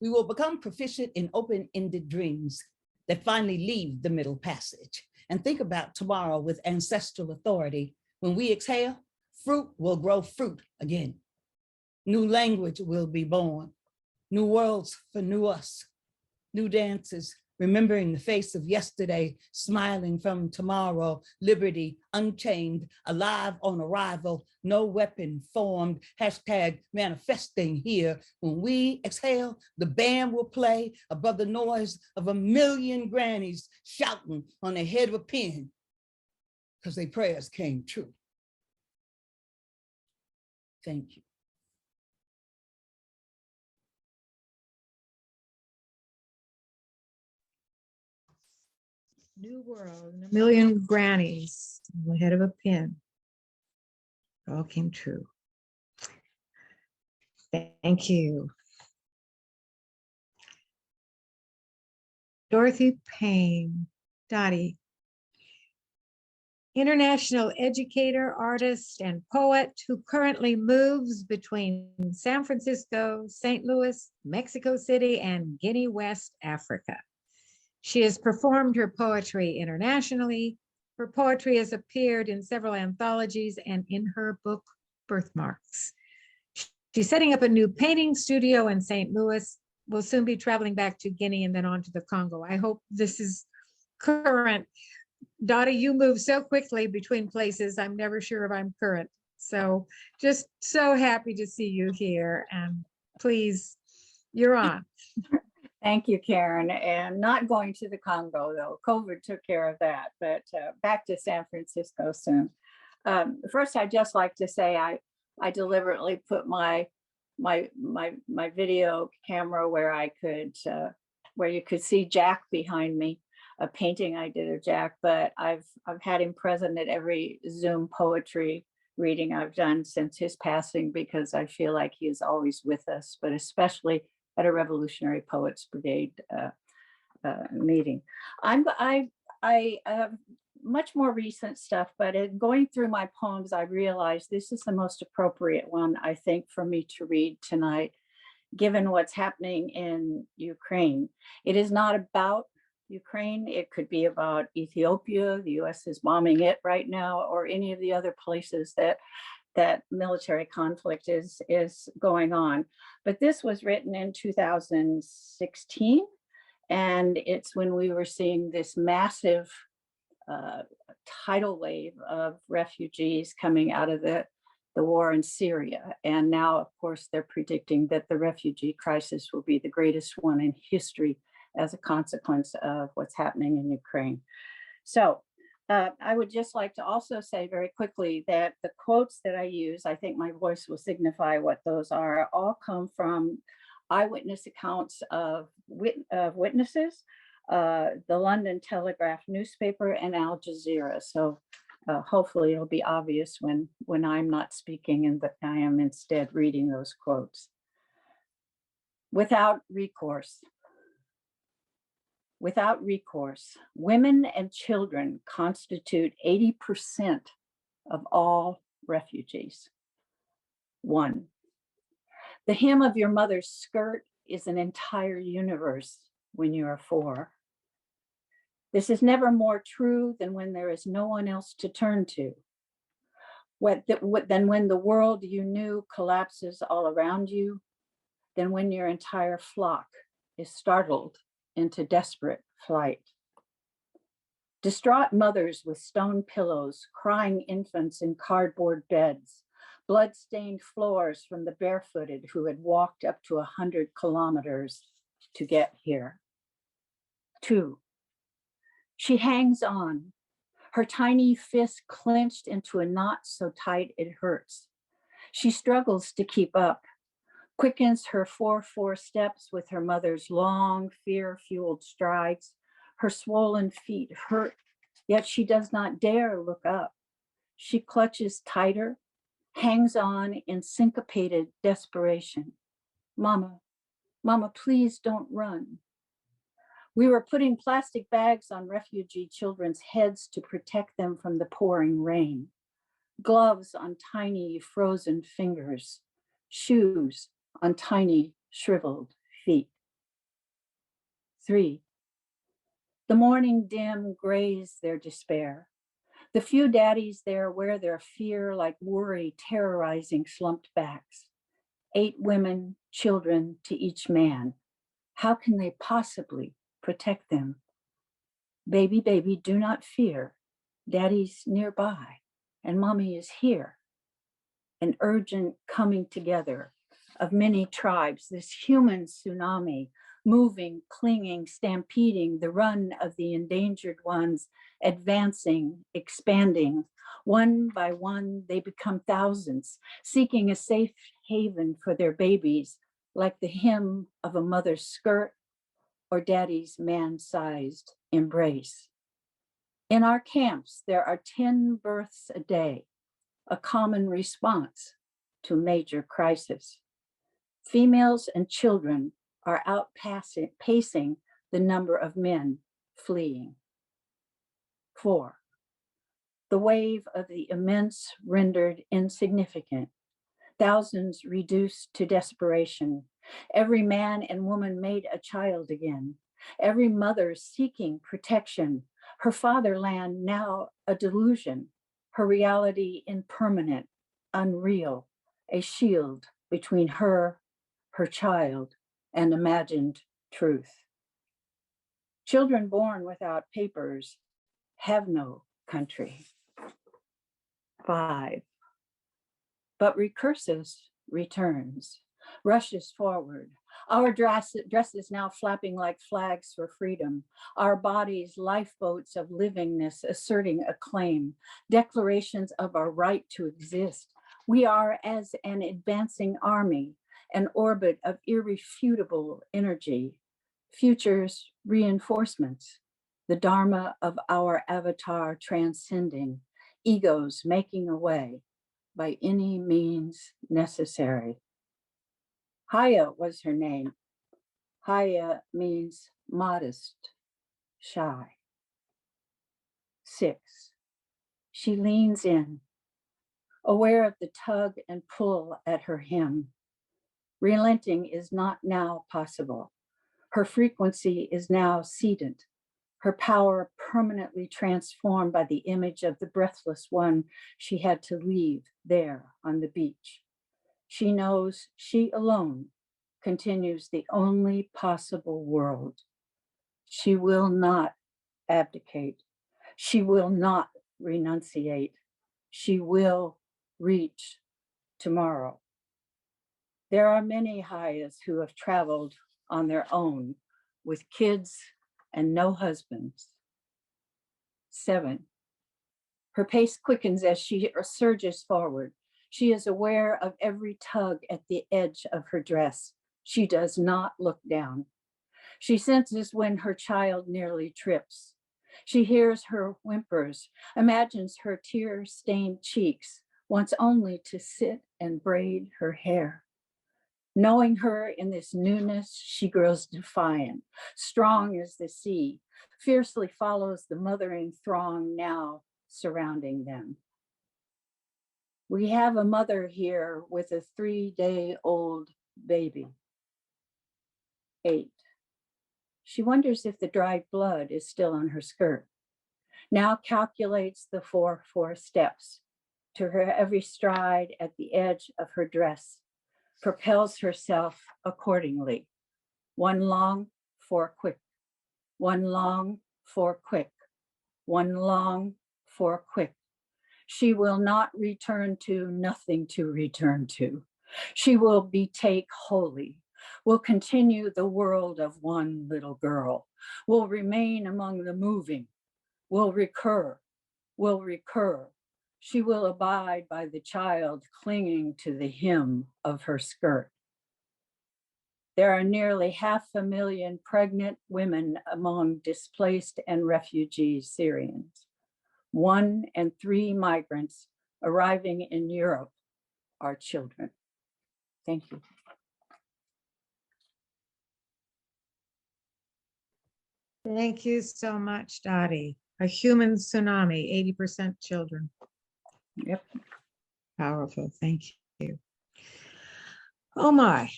we will become proficient in open-ended dreams that finally leave the middle passage and think about tomorrow with ancestral authority. When we exhale, fruit will grow fruit again. New language will be born, new worlds for new us, new dances, remembering the face of yesterday, smiling from tomorrow, liberty unchained, alive on arrival, no weapon formed, hashtag manifesting here. When we exhale, the band will play above the noise of a million grannies shouting on the head of a pin because their prayers came true. Thank you. New world, and a million grannies on the head of a pin. It all came true. Thank you. Dorothy Payne, Dottie. International educator, artist, and poet who currently moves between San Francisco, St. Louis, Mexico City, and Guinea, West Africa. She has performed her poetry internationally. Her poetry has appeared in several anthologies and in her book, Birthmarks. She's setting up a new painting studio in St. Louis. Will soon be traveling back to Guinea and then on to the Congo. I hope this is current. Dottie, you move so quickly between places, I'm never sure if I'm current. So just so happy to see you here, and please, you're on. Thank you, Karen. And not going to the Congo, though. COVID took care of that, but back to San Francisco soon. First, I'd just like to say I deliberately put my video camera where I could, where you could see Jack behind me, a painting I did of Jack, but I've had him present at every Zoom poetry reading I've done since his passing, because I feel like he is always with us, but especially at a Revolutionary Poets Brigade meeting. I have much more recent stuff, but in going through my poems, I realized this is the most appropriate one, I think, for me to read tonight, given what's happening in Ukraine. It is not about Ukraine. It could be about Ethiopia. The US is bombing it right now, or any of the other places that military conflict is going on. But this was written in 2016, and it's when we were seeing this massive tidal wave of refugees coming out of the war in Syria. And now, of course, they're predicting that the refugee crisis will be the greatest one in history as a consequence of what's happening in Ukraine. So I would just like to also say very quickly that the quotes that I use, I think my voice will signify what those are, all come from eyewitness accounts of witnesses, the London Telegraph newspaper, and Al Jazeera. So hopefully it'll be obvious when I'm not speaking and that I am instead reading those quotes. Without recourse. Without recourse, women and children constitute 80% of all refugees. 1, the hem of your mother's skirt is an entire universe when you are 4. This is never more true than when there is no one else to turn to. Than when the world you knew collapses all around you, than when your entire flock is startled into desperate flight. Distraught mothers with stone pillows, crying infants in cardboard beds, blood-stained floors from the barefooted who had walked up to 100 kilometers to get here. 2, she hangs on, her tiny fist clenched into a knot so tight it hurts. She struggles to keep up, quickens her 4-4 steps with her mother's long, fear-fueled strides. Her swollen feet hurt, yet she does not dare look up. She clutches tighter, hangs on in syncopated desperation. Mama, Mama, please don't run. We were putting plastic bags on refugee children's heads to protect them from the pouring rain. Gloves on tiny frozen fingers, shoes on tiny shriveled feet. 3, the morning dim grays their despair. The few daddies there wear their fear like worry terrorizing slumped backs. 8 women, children to each man. How can they possibly protect them? Baby, baby, do not fear. Daddy's nearby and mommy is here. An urgent coming together of many tribes, this human tsunami, moving, clinging, stampeding, the run of the endangered ones, advancing, expanding. One by one, they become thousands, seeking a safe haven for their babies, like the hem of a mother's skirt or daddy's man-sized embrace. In our camps, there are 10 births a day, a common response to major crisis. Females and children are pacing the number of men fleeing. 4, the wave of the immense rendered insignificant, thousands reduced to desperation, every man and woman made a child again, every mother seeking protection, her fatherland now a delusion, her reality impermanent, unreal, a shield between her child, and imagined truth. Children born without papers have no country. 5, but recursus returns, rushes forward. Our dresses now flapping like flags for freedom. Our bodies, lifeboats of livingness asserting a claim, declarations of our right to exist. We are as an advancing army, an orbit of irrefutable energy, futures reinforcements, the dharma of our avatar transcending, egos making a way by any means necessary. Haya was her name. Haya means modest, shy. 6, she leans in, aware of the tug and pull at her hem. Relenting is not now possible. Her frequency is now cedent, her power permanently transformed by the image of the breathless one she had to leave there on the beach. She knows she alone continues the only possible world. She will not abdicate. She will not renunciate. She will reach tomorrow. There are many Hayas who have traveled on their own with kids and no husbands. 7, Her pace quickens as she surges forward. She is aware of every tug at the edge of her dress. She does not look down. She senses when her child nearly trips. She hears her whimpers, imagines her tear-stained cheeks, wants only to sit and braid her hair. Knowing her in this newness, she grows defiant, strong as the sea, fiercely follows the mothering throng now surrounding them. We have a mother here with a 3-day-old baby, 8. She wonders if the dried blood is still on her skirt. Now calculates the 4 steps to her every stride at the edge of her dress, propels herself accordingly. 1 long, 4 quick. 1 long, 4 quick. 1 long, 4 quick. She will not return to nothing to return to. She will betake wholly, will continue the world of one little girl, will remain among the moving, will recur, will recur. She will abide by the child clinging to the hem of her skirt. There are nearly 500,000 pregnant women among displaced and refugee Syrians. 1 in 3 migrants arriving in Europe are children. Thank you. Thank you so much, Dottie. A human tsunami, 80% children. Yep. Powerful, thank you. Oh my.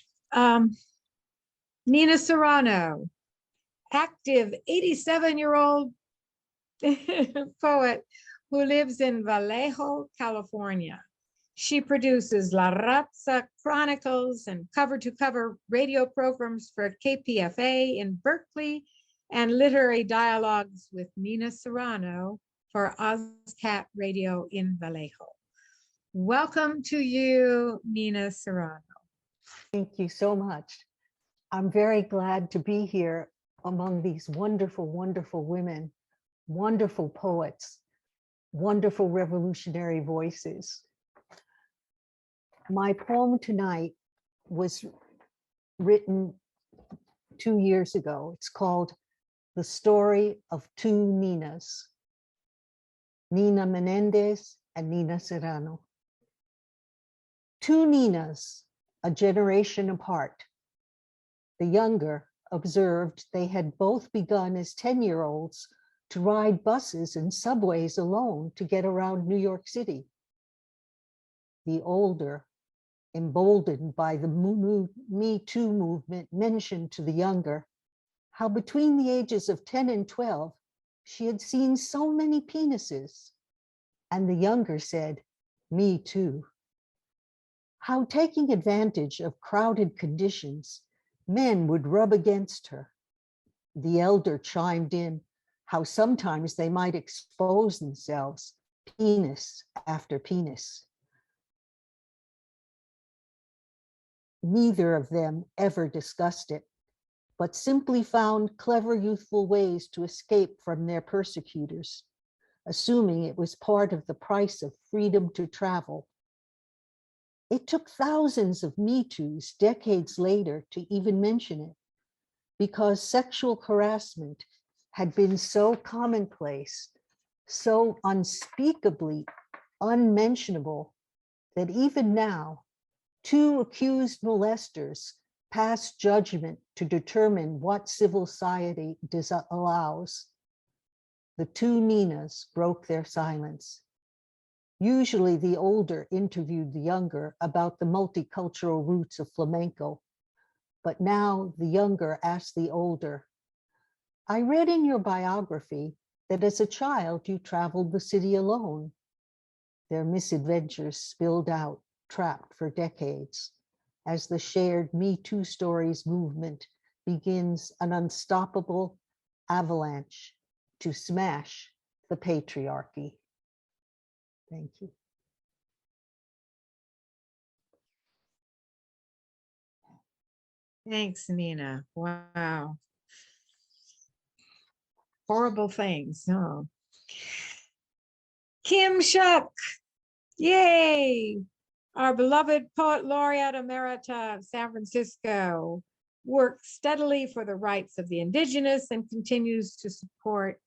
Nina SERRANO, active 87-year-old poet who lives in Vallejo, California. She produces La Raza Chronicles and cover-to-cover radio programs for KPFA in Berkeley and literary dialogues with Nina SERRANO for OzCat Radio in Vallejo. Welcome to you, Nina SERRANO. Thank you so much. I'm very glad to be here among these wonderful, wonderful women, wonderful poets, wonderful revolutionary voices. My poem tonight was written 2 years ago. It's called The Story of Two Ninas, Nina Menendez and Nina SERRANO. 2 Ninas, a generation apart. The younger observed they had both begun as 10-year-olds to ride buses and subways alone to get around New York City. The older, emboldened by the Me Too movement, mentioned to the younger how between the ages of 10 and 12, she had seen so many penises. And the younger said, me too. How taking advantage of crowded conditions, men would rub against her. The elder chimed in how sometimes they might expose themselves, penis after penis. Neither of them ever discussed it, but simply found clever youthful ways to escape from their persecutors, assuming it was part of the price of freedom to travel. It took thousands of Me Too's decades later to even mention it, because sexual harassment had been so commonplace, so unspeakably unmentionable, that even now, 2 accused molesters pass judgment to determine what civil society allows. The 2 Ninas broke their silence. Usually the older interviewed the younger about the multicultural roots of flamenco, but now the younger asked the older, I read in your biography that as a child you traveled the city alone. Their misadventures spilled out, trapped for decades, as the shared Me Too Stories movement begins an unstoppable avalanche to smash the patriarchy. Thank you. Thanks, Nina. Wow. Horrible things, huh? Kim Shuck, yay! Our beloved Poet Laureate Emerita of San Francisco works steadily for the rights of the indigenous and continues to support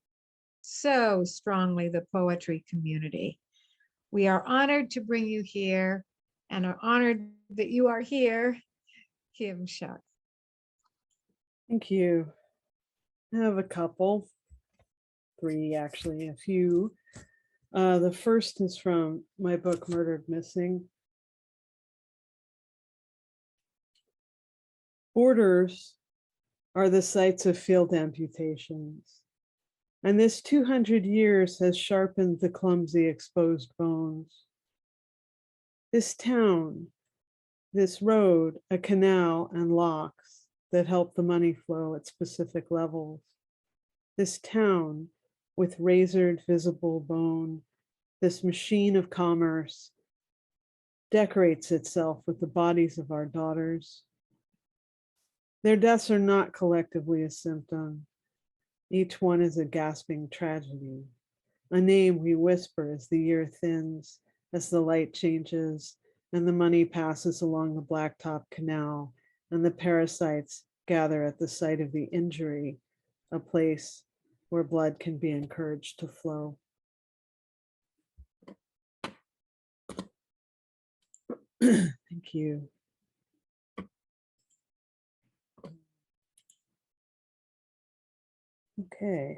so strongly the poetry community. We are honored to bring you here and are honored that you are here, Kim Shuck. Thank you. I have a couple, three actually, a few. The first is from my book, Murdered Missing. Borders are the sites of field amputations, and this 200 years has sharpened the clumsy exposed bones. This town, this road, a canal and locks that help the money flow at specific levels. This town with razored visible bone, this machine of commerce decorates itself with the bodies of our daughters. Their deaths are not collectively a symptom. Each one is a gasping tragedy, a name we whisper as the year thins, as the light changes, and the money passes along the blacktop canal, and the parasites gather at the site of the injury, a place where blood can be encouraged to flow. Thank you. Okay.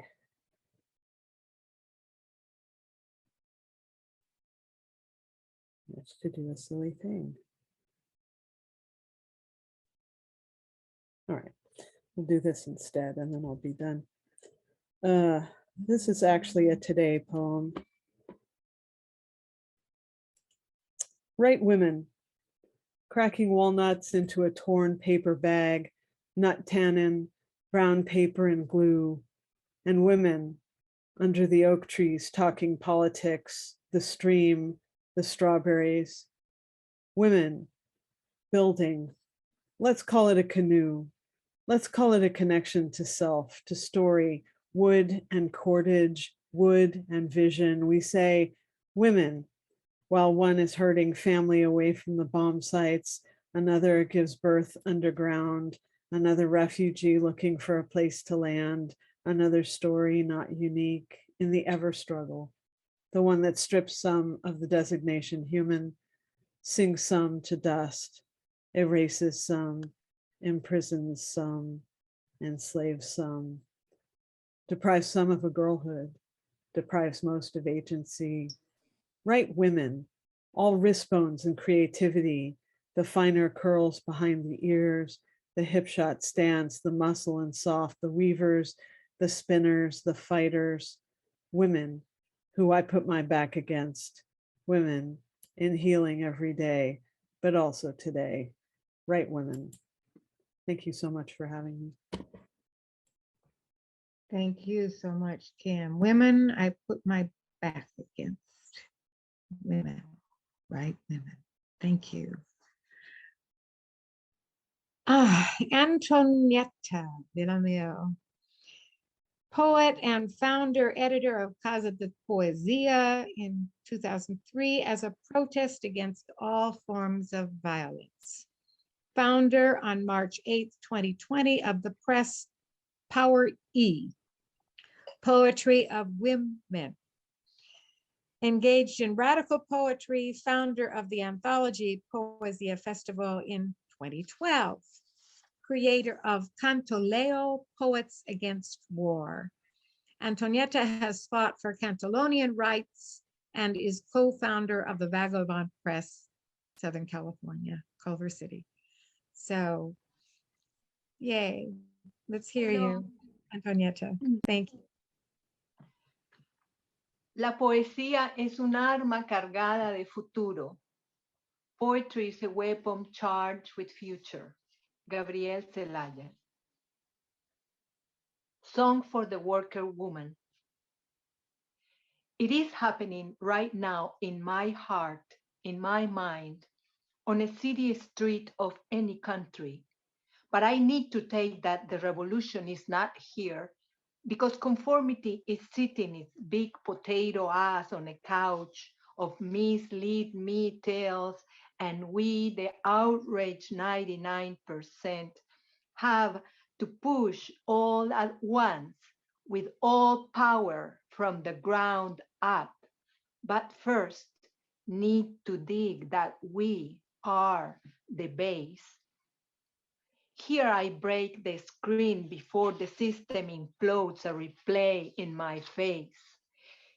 Let's to do a silly thing. All right, we'll do this instead and then I'll be done. This is actually a today poem. Right women, cracking walnuts into a torn paper bag, nut tannin, brown paper and glue, and women under the oak trees talking politics, the stream, the strawberries. Women building, let's call it a canoe. Let's call it a connection to self, to story, wood and cordage, wood and vision. We say women, while one is herding family away from the bomb sites, another gives birth underground, another refugee looking for a place to land, another story not unique in the ever struggle, the one that strips some of the designation human, sings some to dust, erases some, imprisons some, enslaves some, deprives some of a girlhood, deprives most of agency. Right women, all wrist bones and creativity, the finer curls behind the ears, the hip shot stance, the muscle and soft, the weavers, the spinners, the fighters, women who I put my back against, women in healing every day, but also today, right women. Thank you so much for having me. Thank you so much, Kim. Women, I put my back against. Women, right women. Thank you. Antonieta VILLAMIL, poet and founder editor of Casa de Poesia in 2003 as a protest against all forms of violence. Founder on March 8th, 2020 of the press Power E, Poetry of Women. Engaged in radical poetry, founder of the anthology Poesia Festival in 2012. Creator of Cantoleo, Poets Against War. Antonieta has fought for Catalonian rights and is co-founder of the Vagabond Press, Southern California, Culver City. So, yay, let's hear you, Antonieta. Thank you. La poesía es un arma cargada de futuro. Poetry is a weapon charged with future. Gabriel Celaya. Song for the worker woman. It is happening right now in my heart, in my mind, on a city street of any country. But I need to take that the revolution is not here, because conformity is sitting its big potato ass on a couch of mislead me tales, and we, the outraged 99%, have to push all at once with all power from the ground up, but first need to dig that we are the base. Here I break the screen before the system implodes a replay in my face.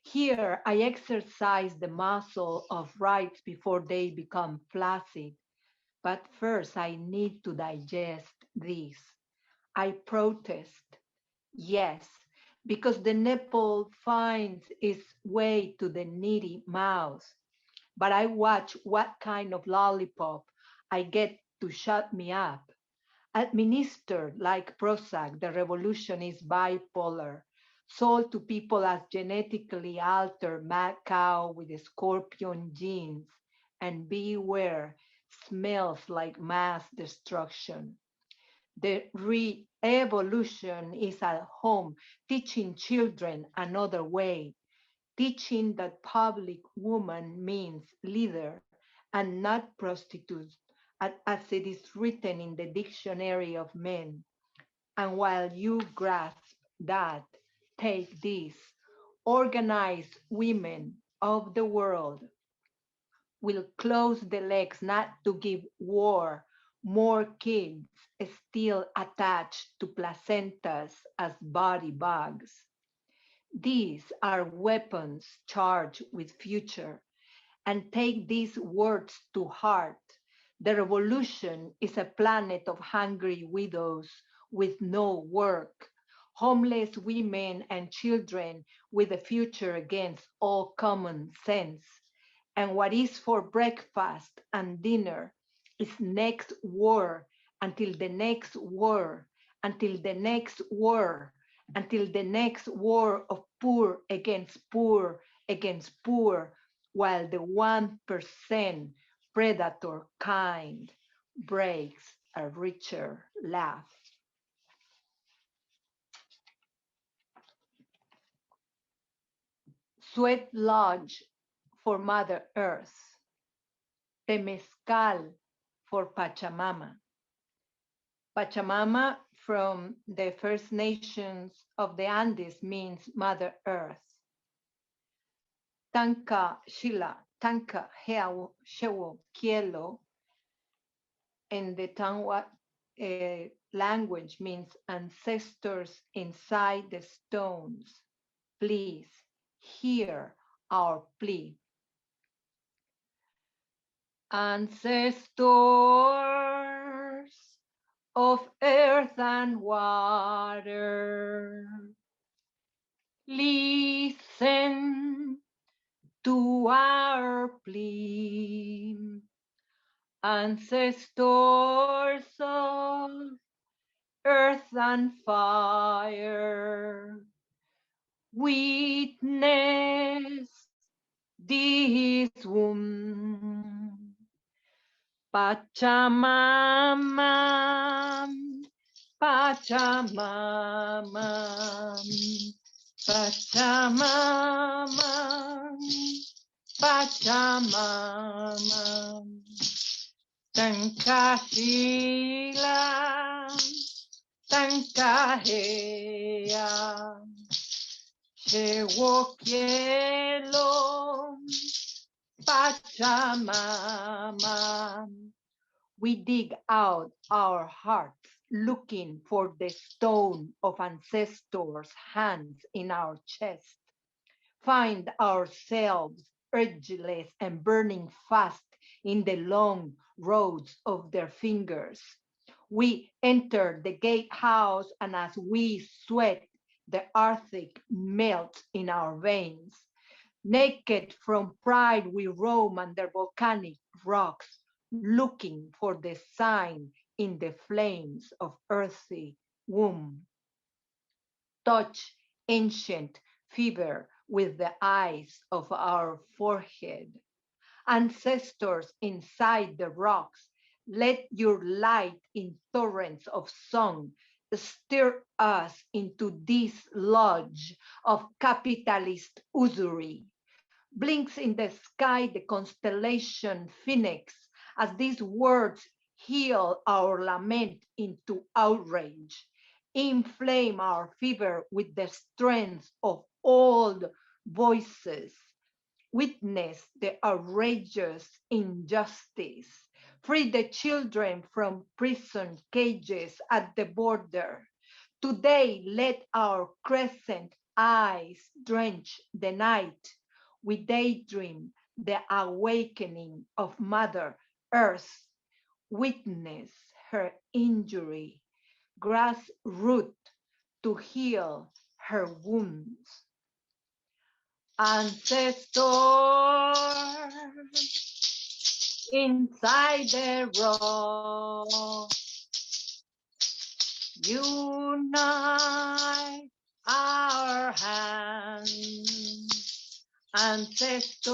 Here I exercise the muscle of rights before they become flaccid. But first I need to digest this. I protest, yes, because the nipple finds its way to the needy mouth. But I watch what kind of lollipop I get to shut me up. Administered like Prozac, the revolution is bipolar, sold to people as genetically altered mad cow with scorpion genes, and beware, smells like mass destruction. The re-evolution is at home, teaching children another way, teaching that public woman means leader and not prostitute, as it is written in the dictionary of men. And while you grasp that, take this. Organized women of the world will close the legs not to give war more kids still attached to placentas as body bags. These are weapons charged with future, and take these words to heart. The revolution is a planet of hungry widows with no work, homeless women and children with a future against all common sense. And what is for breakfast and dinner is next war until the next war, until the next war, until the next war of poor against poor against poor, while the 1% predator kind breaks a richer laugh. Sweat lodge for Mother Earth. Temezcal for Pachamama. Pachamama from the First Nations of the Andes means Mother Earth. Tanka Shila, Tanka Heawo, Shewo, Kielo, in the Tangwa language means ancestors inside the stones. Please hear our plea. Ancestors of earth and water, listen to our plea. Ancestors of earth and fire, witness this womb. Pachamama, Pachamama, Pachamama, Pachamama, Tankashila, Tankahea, Shewokielo, Pachamama. We dig out our hearts looking for the stone of ancestors' hands in our chest. Find ourselves urgeless and burning fast in the long roads of their fingers. We enter the gatehouse, and as we sweat, the Arctic melts in our veins. Naked from pride, we roam under volcanic rocks, looking for the sign in the flames of earthy womb. Touch ancient fever with the eyes of our forehead. Ancestors inside the rocks, let your light in torrents of song steer us into this lodge of capitalist usury. Blinks in the sky the constellation Phoenix as these words heal our lament into outrage, inflame our fever with the strength of old voices, witness the outrageous injustice, free the children from prison cages at the border. Today, let our crescent eyes drench the night. We daydream the awakening of Mother Earth. Witness her injury, grasp root to heal her wounds. Ancestors inside the rock, unite our hands. Ancestors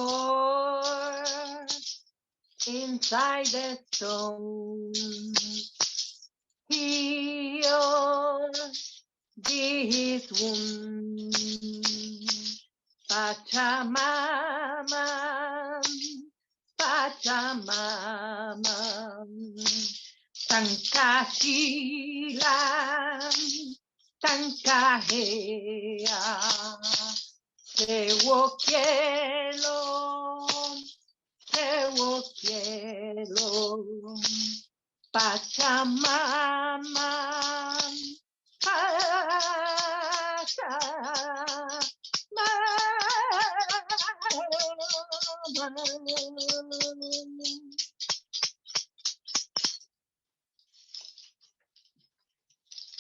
inside the stone, heal these wounds. Pachamama, Pachamama, Tankashilam, Tankahea, Tewokielo, Tewokielo, Pachamama,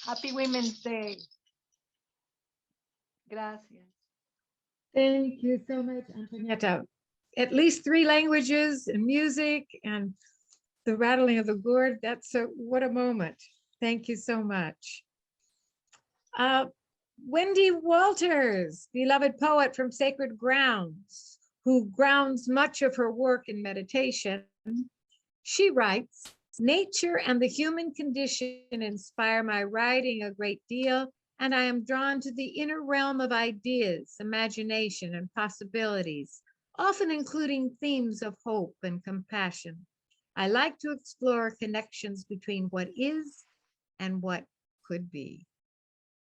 Happy Women's Day. Gracias. Thank you so much, Antonieta. At least 3 languages and music and the rattling of the gourd. What a moment. Thank you so much. Wendy Walters, beloved poet from Sacred Grounds, who grounds much of her work in meditation. She writes, nature and the human condition inspire my writing a great deal, and I am drawn to the inner realm of ideas, imagination, and possibilities, often including themes of hope and compassion. I like to explore connections between what is and what could be.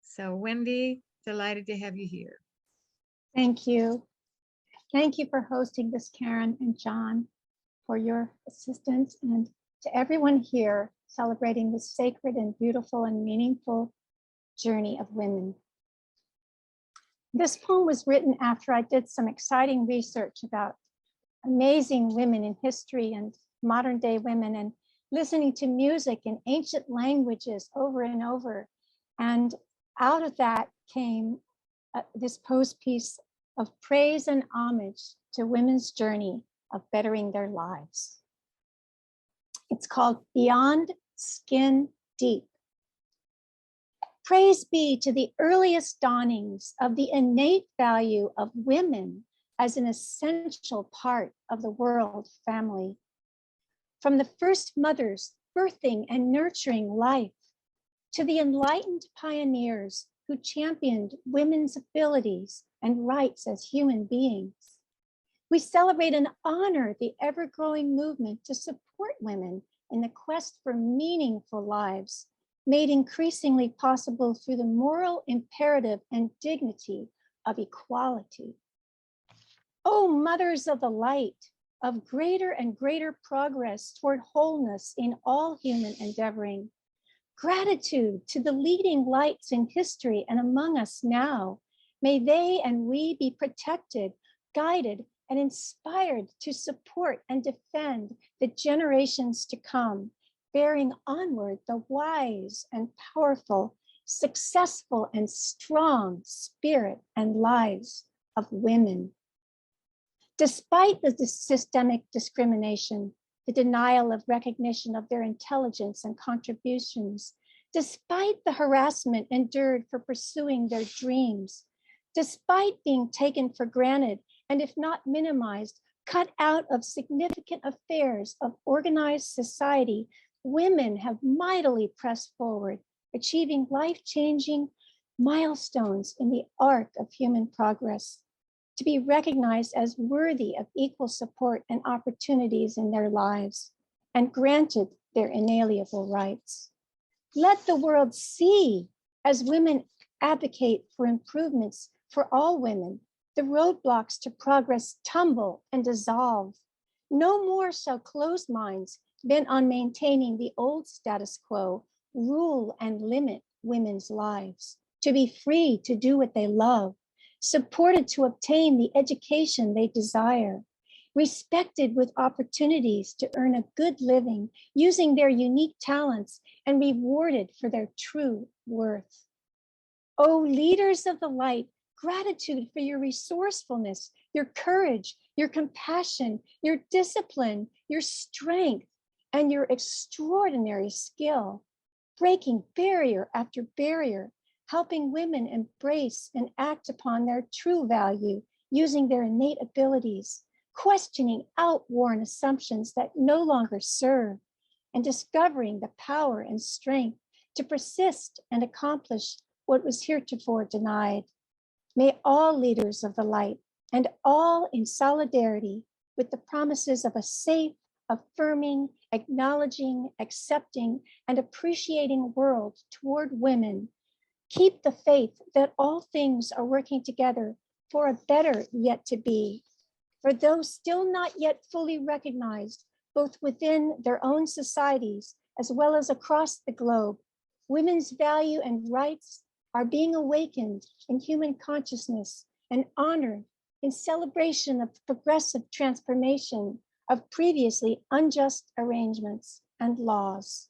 So Wendy, delighted to have you here. Thank you. Thank you for hosting this, Karen and John, for your assistance, and to everyone here celebrating this sacred and beautiful and meaningful journey of women. This poem was written after I did some exciting research about amazing women in history and modern day women, and listening to music in ancient languages over and over. And out of that came this prose piece of praise and homage to women's journey of bettering their lives. It's called Beyond Skin Deep. Praise be to the earliest dawnings of the innate value of women as an essential part of the world family. From the first mothers birthing and nurturing life, to the enlightened pioneers who championed women's abilities and rights as human beings. We celebrate and honor the ever-growing movement to support women in the quest for meaningful lives, made increasingly possible through the moral imperative and dignity of equality. Oh, mothers of the light, of greater and greater progress toward wholeness in all human endeavoring. Gratitude to the leading lights in history and among us now. May they and we be protected, guided, and inspired to support and defend the generations to come, bearing onward the wise and powerful, successful and strong spirit and lives of women. Despite the systemic discrimination, the denial of recognition of their intelligence and contributions, despite the harassment endured for pursuing their dreams, despite being taken for granted and if not minimized, cut out of significant affairs of organized society, women have mightily pressed forward, achieving life-changing milestones in the arc of human progress, to be recognized as worthy of equal support and opportunities in their lives, and granted their inalienable rights. Let the world see, as women advocate for improvements for all women, the roadblocks to progress tumble and dissolve. No more shall closed minds bent on maintaining the old status quo rule and limit women's lives, to be free to do what they love, supported to obtain the education they desire, respected with opportunities to earn a good living using their unique talents, and rewarded for their true worth. O leaders of the light, gratitude for your resourcefulness, your courage, your compassion, your discipline, your strength, and your extraordinary skill, breaking barrier after barrier, helping women embrace and act upon their true value, using their innate abilities, questioning outworn assumptions that no longer serve, and discovering the power and strength to persist and accomplish what was heretofore denied. May all leaders of the light, and all in solidarity with the promises of a safe, affirming, acknowledging, accepting, and appreciating world toward women, keep the faith that all things are working together for a better yet to be. For those still not yet fully recognized, both within their own societies as well as across the globe, women's value and rights are being awakened in human consciousness and honored in celebration of the progressive transformation of previously unjust arrangements and laws.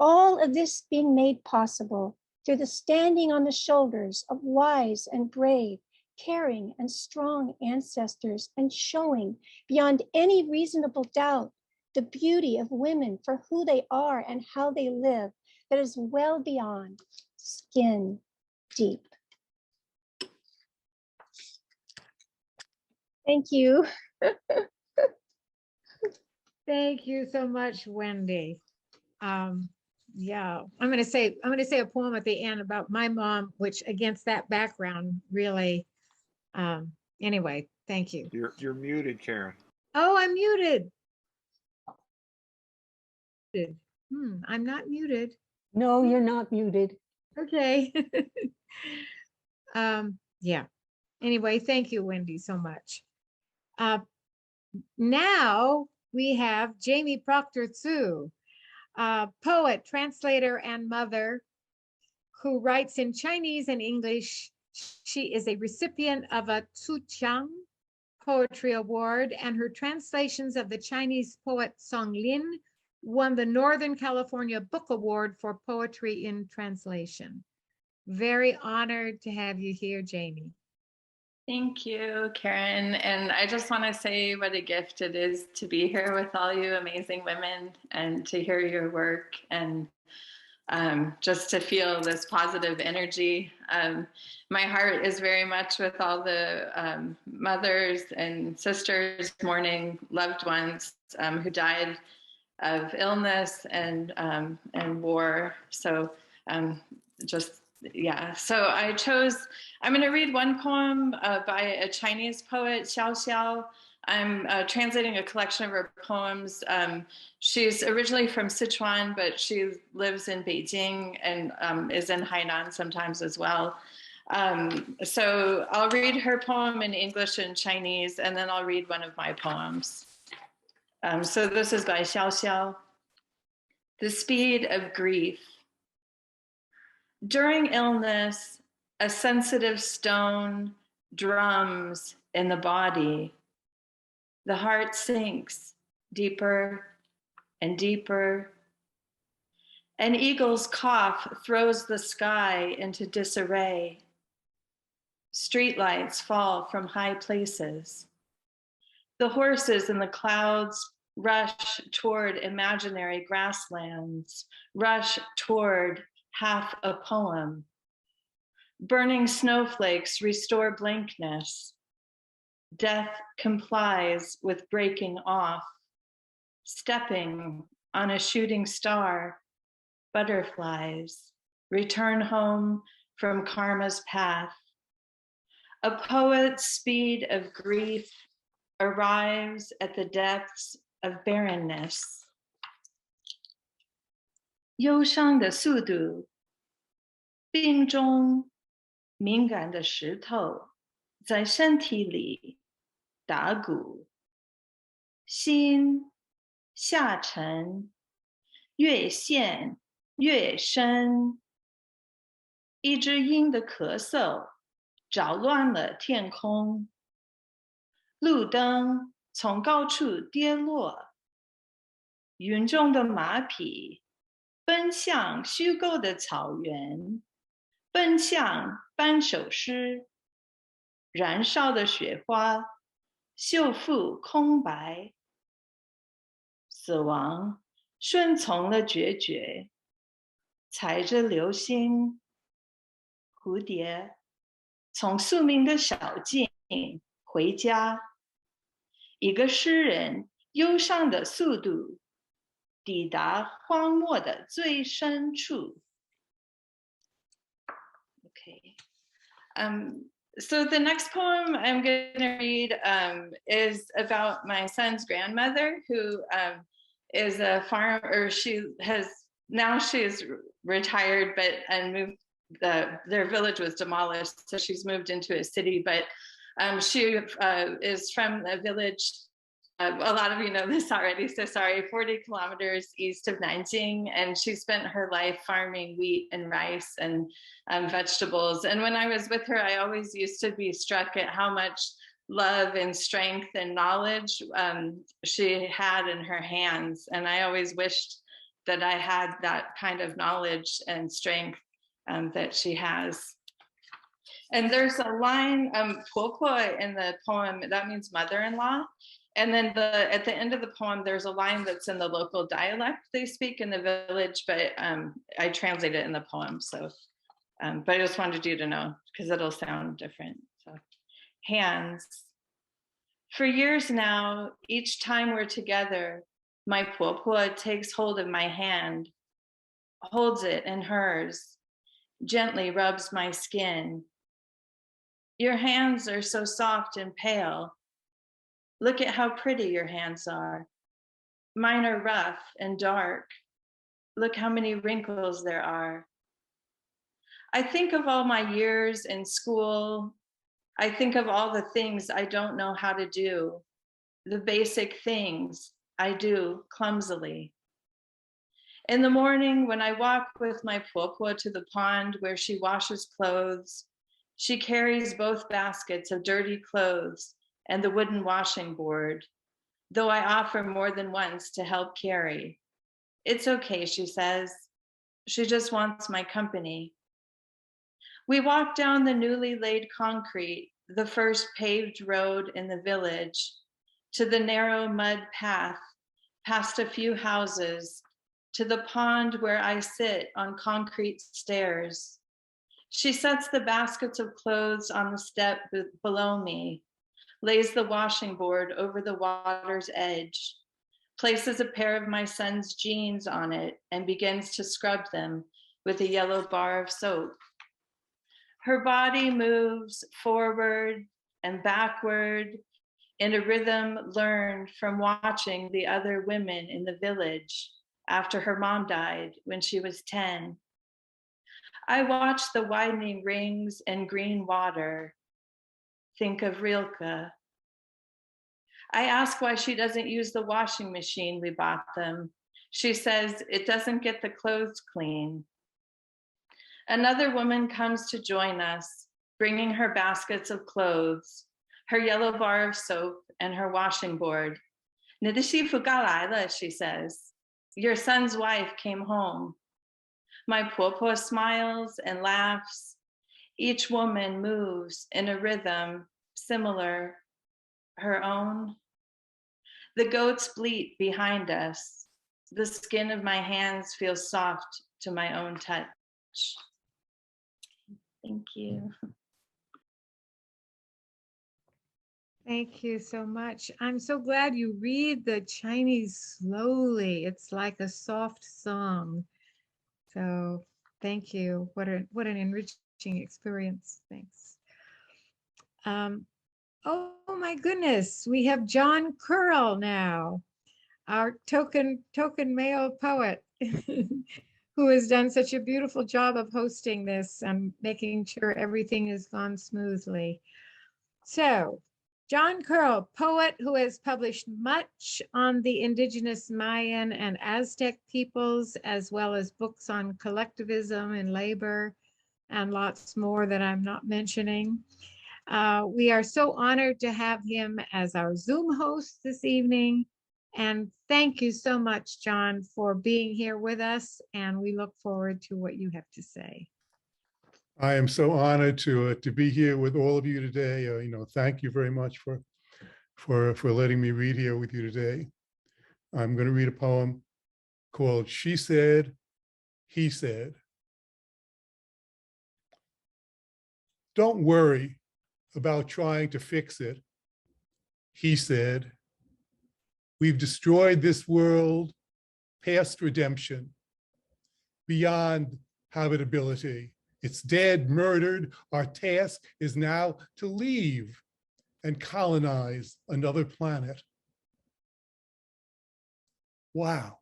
All of this being made possible through the standing on the shoulders of wise and brave, caring and strong ancestors, and showing beyond any reasonable doubt the beauty of women for who they are and how they live, that is well beyond skin deep. Thank you. Thank you so much, Wendy. Yeah, I'm gonna say a poem at the end about my mom, which against that background really, anyway, thank you. You're muted, Karen. Oh, I'm muted. I'm not muted. No, you're not muted. Okay. Yeah. Anyway, thank you, Wendy, so much. Now we have JAMI Proctor Tsu, poet, translator, and mother who writes in Chinese and English. She is a recipient of a Tsuqiang Poetry Award, and her translations of the Chinese poet Song Lin won the Northern California Book Award for Poetry in Translation. Very honored to have you here, JAMI. Thank you, Karen. And I just want to say what a gift it is to be here with all you amazing women and to hear your work and just to feel this positive energy. My heart is very much with all the mothers and sisters mourning loved ones who died of illness and war. So yeah, so I'm going to read one poem by a Chinese poet, Xiao Xiao. I'm translating a collection of her poems. She's originally from Sichuan, but she lives in Beijing and is in Hainan sometimes as well. So I'll read her poem in English and Chinese, and then I'll read one of my poems. So this is by Xiao Xiao. The Speed of Grief. During illness, a sensitive stone drums in the body. The heart sinks deeper and deeper. An eagle's cough throws the sky into disarray. Streetlights fall from high places. The horses in the clouds rush toward imaginary grasslands, rush toward half a poem. Burning snowflakes restore blankness. Death complies with breaking off, stepping on a shooting star, butterflies. return home from karma's path. A poet's speed of grief arrives at the depths of barrenness. 忧伤的速度，冰中敏感的石头在身体里打鼓，心下沉，越陷越深。一只鹰的咳嗽扰乱了天空，路灯从高处跌落，云中的马匹奔向虚构的草原，奔向扳手诗，燃烧的雪花修复空白，死亡顺从了决绝，踩着流星，蝴蝶从宿命的小径回家，一个诗人忧伤的速度抵达荒漠的最深处。Okay. So the next poem I'm going to read is about my son's grandmother, who is a farmer. She's retired, and moved. Their village was demolished, so she's moved into a city. But she is from a village. A lot of you know this already, so sorry, 40 kilometers east of Nanjing, and she spent her life farming wheat and rice and vegetables. And when I was with her, I always used to be struck at how much love and strength and knowledge she had in her hands. And I always wished that I had that kind of knowledge and strength that she has. And there's a line, 婆婆 in the poem, that means mother-in-law. And then at the end of the poem, there's a line that's in the local dialect they speak in the village, but I translate it in the poem. So, but I just wanted you to know, because it'll sound different. So, hands. For years now, each time we're together, my婆婆takes hold of my hand, holds it in hers, gently rubs my skin. Your hands are so soft and pale. Look at how pretty your hands are. Mine are rough and dark. Look how many wrinkles there are. I think of all my years in school. I think of all the things I don't know how to do, the basic things I do clumsily. In the morning, when I walk with my婆婆to the pond where she washes clothes, she carries both baskets of dirty clothes and the wooden washing board, though I offer more than once to help carry. It's okay, she says. She just wants my company. We walk down the newly laid concrete, the first paved road in the village, to the narrow mud path, past a few houses, to the pond where I sit on concrete stairs. She sets the baskets of clothes on the step below me, lays the washing board over the water's edge, places a pair of my son's jeans on it, and begins to scrub them with a yellow bar of soap. Her body moves forward and backward in a rhythm learned from watching the other women in the village after her mom died when she was 10. I watch the widening rings and green water. Think of Rilke. I ask why she doesn't use the washing machine we bought them. She says it doesn't get the clothes clean. Another woman comes to join us, bringing her baskets of clothes, her yellow bar of soap, and her washing board. 你的媳妇刚来了, she says. Your son's wife came home. My婆婆smiles and laughs. Each woman moves in a rhythm similar, her own. The goats bleat behind us. The skin of my hands feels soft to my own touch. Thank you. Thank you so much. I'm so glad you read the Chinese slowly. It's like a soft song. So Thank you. What an enriching experience. Thanks. Oh my goodness, we have John Curl now, our token male poet, who has done such a beautiful job of hosting this and making sure everything has gone smoothly. So, John Curl, poet who has published much on the indigenous Mayan and Aztec peoples, as well as books on collectivism and labor, and lots more that I'm not mentioning. We are so honored to have him as our Zoom host this evening. And thank you so much, John, for being here with us. And we look forward to what you have to say. I am so honored to be here with all of you today. Thank you very much for letting me read here with you today. I'm going to read a poem called She Said, He Said. Don't worry about trying to fix it, he said. We've destroyed this world past redemption, beyond habitability. It's dead, murdered. Our task is now to leave and colonize another planet. Wow,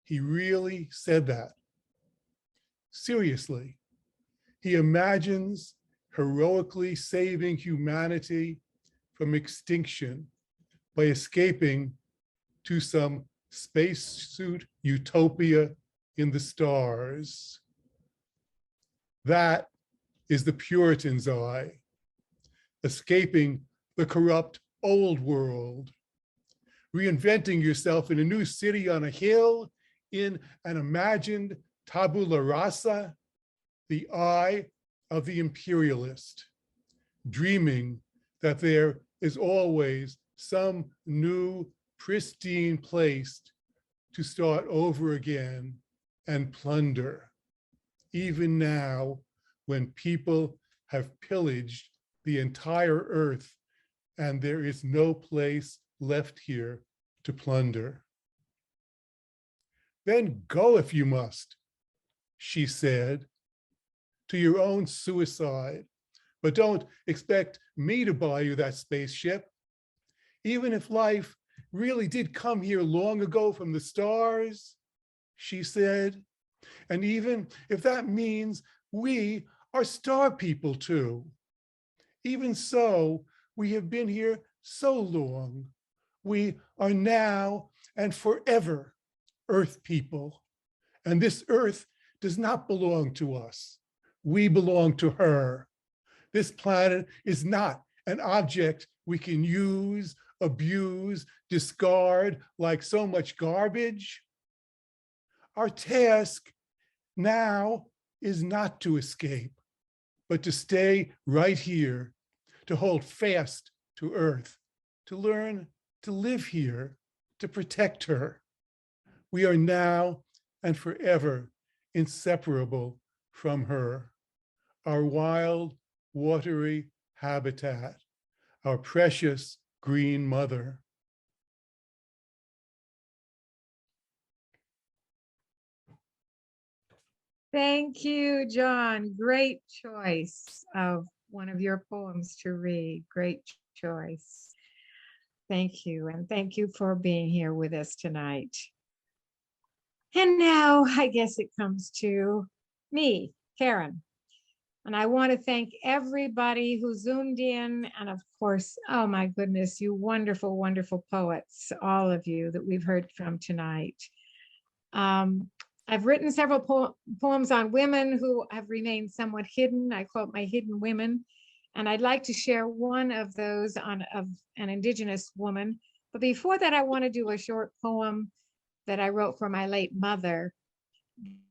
he really said that. Seriously, he imagines heroically saving humanity from extinction by escaping to some spacesuit utopia in the stars. That is the Puritan's eye, escaping the corrupt old world, reinventing yourself in a new city on a hill, in an imagined tabula rasa, the eye of the imperialist, dreaming that there is always some new pristine place to start over again and plunder, even now when people have pillaged the entire earth and there is no place left here to plunder. Then go if you must, she said, to your own suicide, but don't expect me to buy you that spaceship. Even if life really did come here long ago from the stars, she said, and even if that means we are star people too. Even so, we have been here so long. We are now and forever Earth people. And this Earth does not belong to us. We belong to her. This planet is not an object we can use, abuse, discard like so much garbage. Our task now is not to escape, but to stay right here, to hold fast to Earth, to learn to live here, to protect her. We are now and forever inseparable from her, our wild, watery habitat, our precious green mother. Thank you, John. Great choice of one of your poems to read. Great choice. Thank you. And thank you for being here with us tonight. And now I guess it comes to me, Karen. And I want to thank everybody who Zoomed in. And of course, oh my goodness, you wonderful, wonderful poets, all of you that we've heard from tonight. I've written several poems on women who have remained somewhat hidden. I call it my hidden women. And I'd like to share one of those of an Indigenous woman. But before that, I want to do a short poem that I wrote for my late mother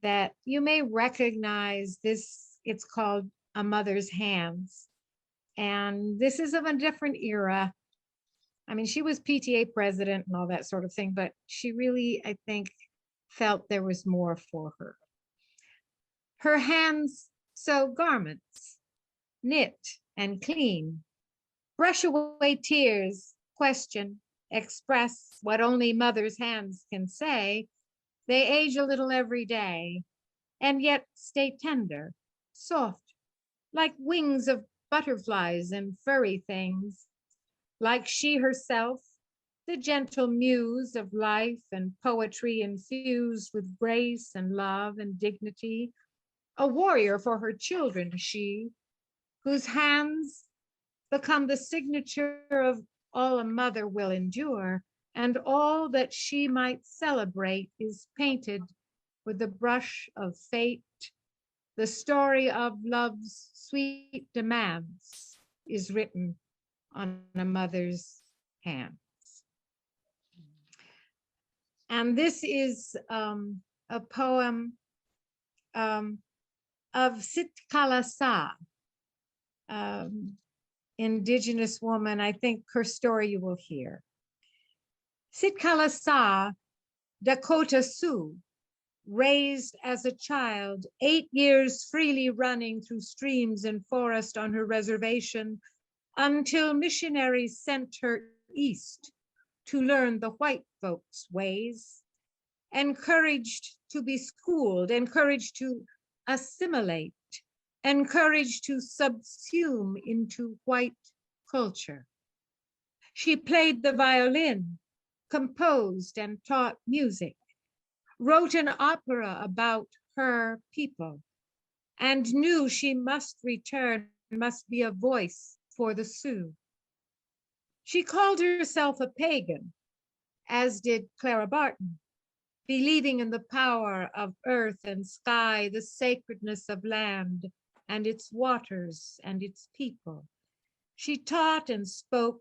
that you may recognize. This, it's called A Mother's Hands. And this is of a different era. I mean, she was PTA president and all that sort of thing, but she really, I think, felt there was more for her. Her hands sew garments, knit and clean, brush away tears, question, express what only mother's hands can say. They age a little every day, and yet stay tender, soft, like wings of butterflies and furry things, like she herself, the gentle muse of life and poetry infused with grace and love and dignity, a warrior for her children, she, whose hands become the signature of all a mother will endure, and all that she might celebrate is painted with the brush of fate. The story of love's sweet demands is written on a mother's hands. And this is a poem of Sitkalasa, indigenous woman. I think her story you will hear. Sitkalasa, Dakota Sioux, raised as a child, 8 years freely running through streams and forest on her reservation until missionaries sent her east to learn the white folks' ways, encouraged to be schooled, encouraged to assimilate, encouraged to subsume into white culture. She played the violin, composed and taught music, wrote an opera about her people, and knew she must return, must be a voice for the Sioux. She called herself a pagan, as did Clara Barton, believing in the power of earth and sky, the sacredness of land and its waters and its people. She taught and spoke.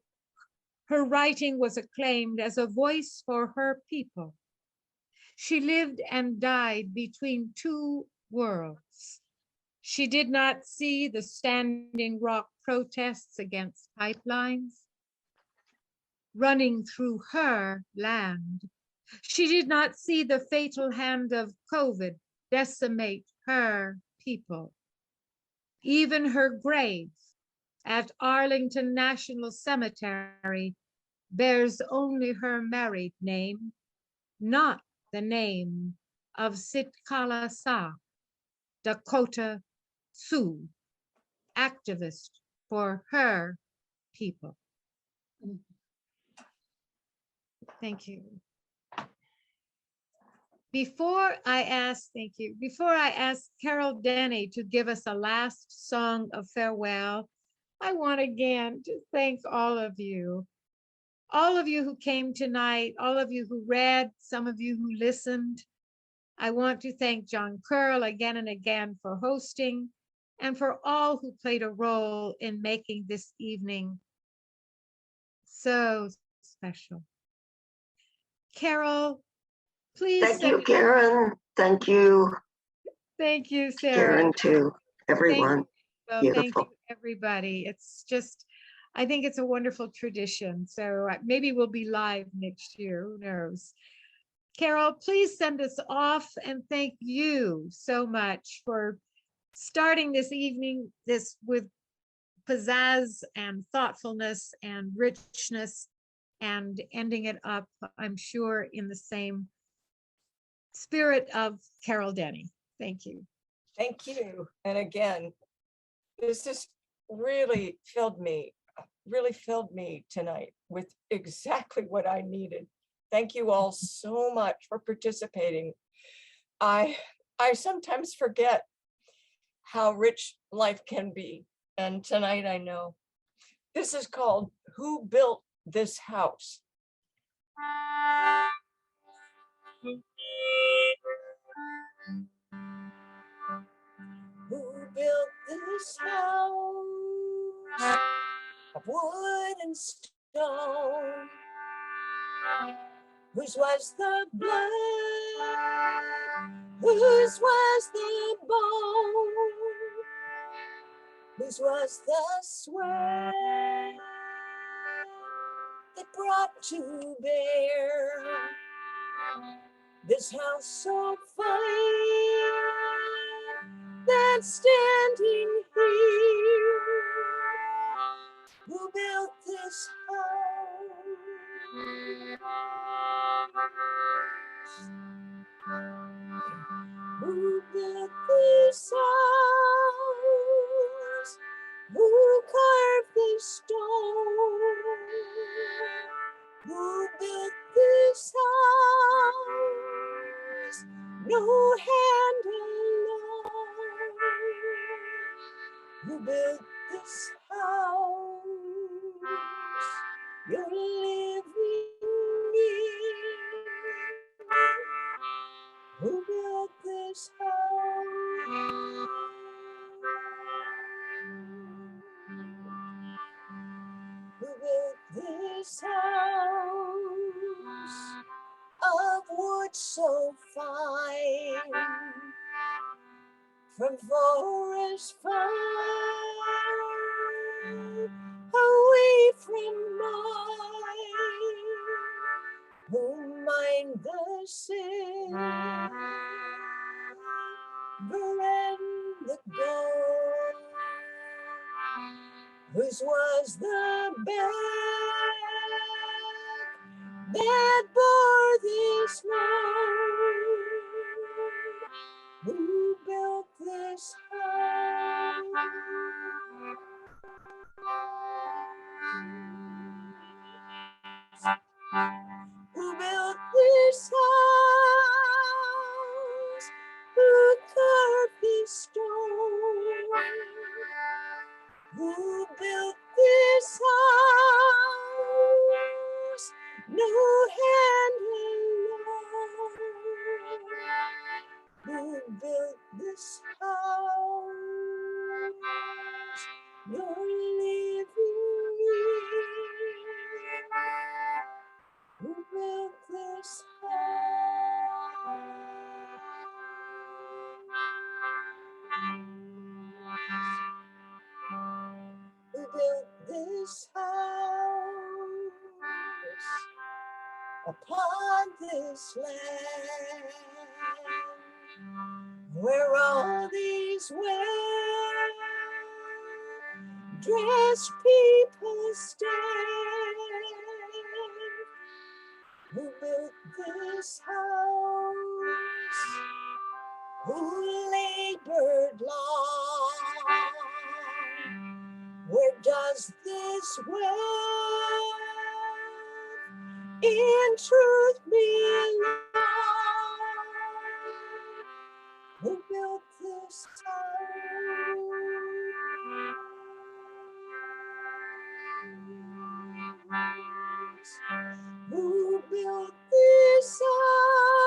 Her writing was acclaimed as a voice for her people. She lived and died between two worlds. She did not see the Standing Rock protests against pipelines running through her land. She did not see the fatal hand of COVID decimate her people. Even her grave at Arlington National Cemetery bears only her married name, not the name of Sitkalasa, Dakota Sioux, activist for her people. Thank you. Before I ask Carol Denny to give us a last song of farewell, I want again to thank all of you who came tonight, all of you who read, some of you who listened. I want to thank John Curl again and again for hosting, and for all who played a role in making this evening so special. Carol, please. Thank you, Karen. Thank you. Thank you, Sarah. Karen, too. Everyone. Well, Beautiful. thank you, everybody. It's just, I think it's a wonderful tradition. So maybe we'll be live next year. Who knows? Carol, please send us off, and thank you so much for starting this evening with pizzazz and thoughtfulness and richness, and ending it up, I'm sure, in the same spirit of Carol Denny. Thank you. Thank you. And again, this just really filled me tonight with exactly what I needed. Thank you all so much for participating. I sometimes forget how rich life can be. And tonight I know. This is called Who Built This House? Who built this house of wood and stone? Whose was the blood? Whose was the bone? Whose was the sweat that brought to bear this house so fine that's standing here? Who built this house? Who built stone? Who built this house? No hand alone. Who built this house? You're living in. Who built this house? Who built this house of wood so fine, from forest fire, away from mine? Who mined the silver and the gold? Whose was the back that bore this load? Who built this house? Who built this house? Who carved this stone? Who built this house? No hand alone. Who built this house? You're living in. Who built this house? Who built this house upon this land, where all these well-dressed people stand? Who built this house? Who labored long? Where does this wealth in truth belong? Who built this house? Who built this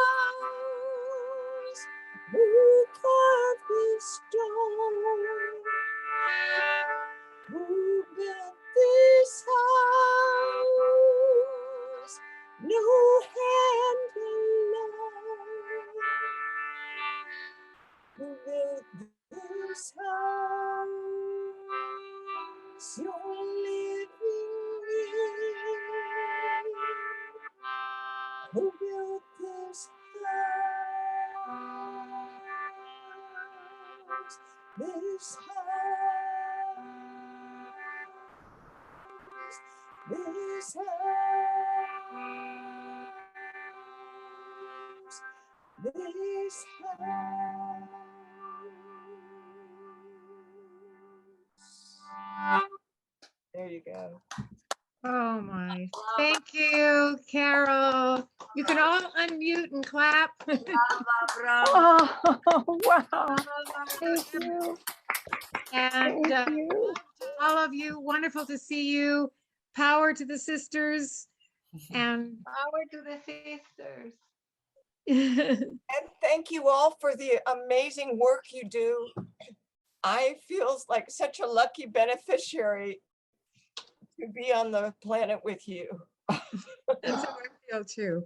house? Who carved this stone? Who built this house? No hand alone. Who built this house? You're living in. Who built this house? This house. This house. This house. There you go. Oh my, thank you, Carol. You can all unmute and clap. Oh, wow. Thank you. And Thank you. all of you, wonderful to see you. Power to the sisters. And Power to the sisters. And thank you all for the amazing work you do. I feel like such a lucky beneficiary to be on the planet with you. that's how I feel too.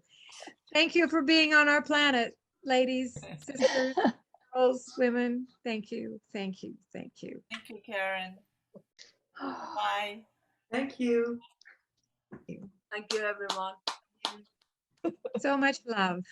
Thank you for being on our planet, ladies, sisters, girls, women. Thank you, thank you, thank you. Thank you, Karen. Bye. Thank you. Thank you, everyone. So much love.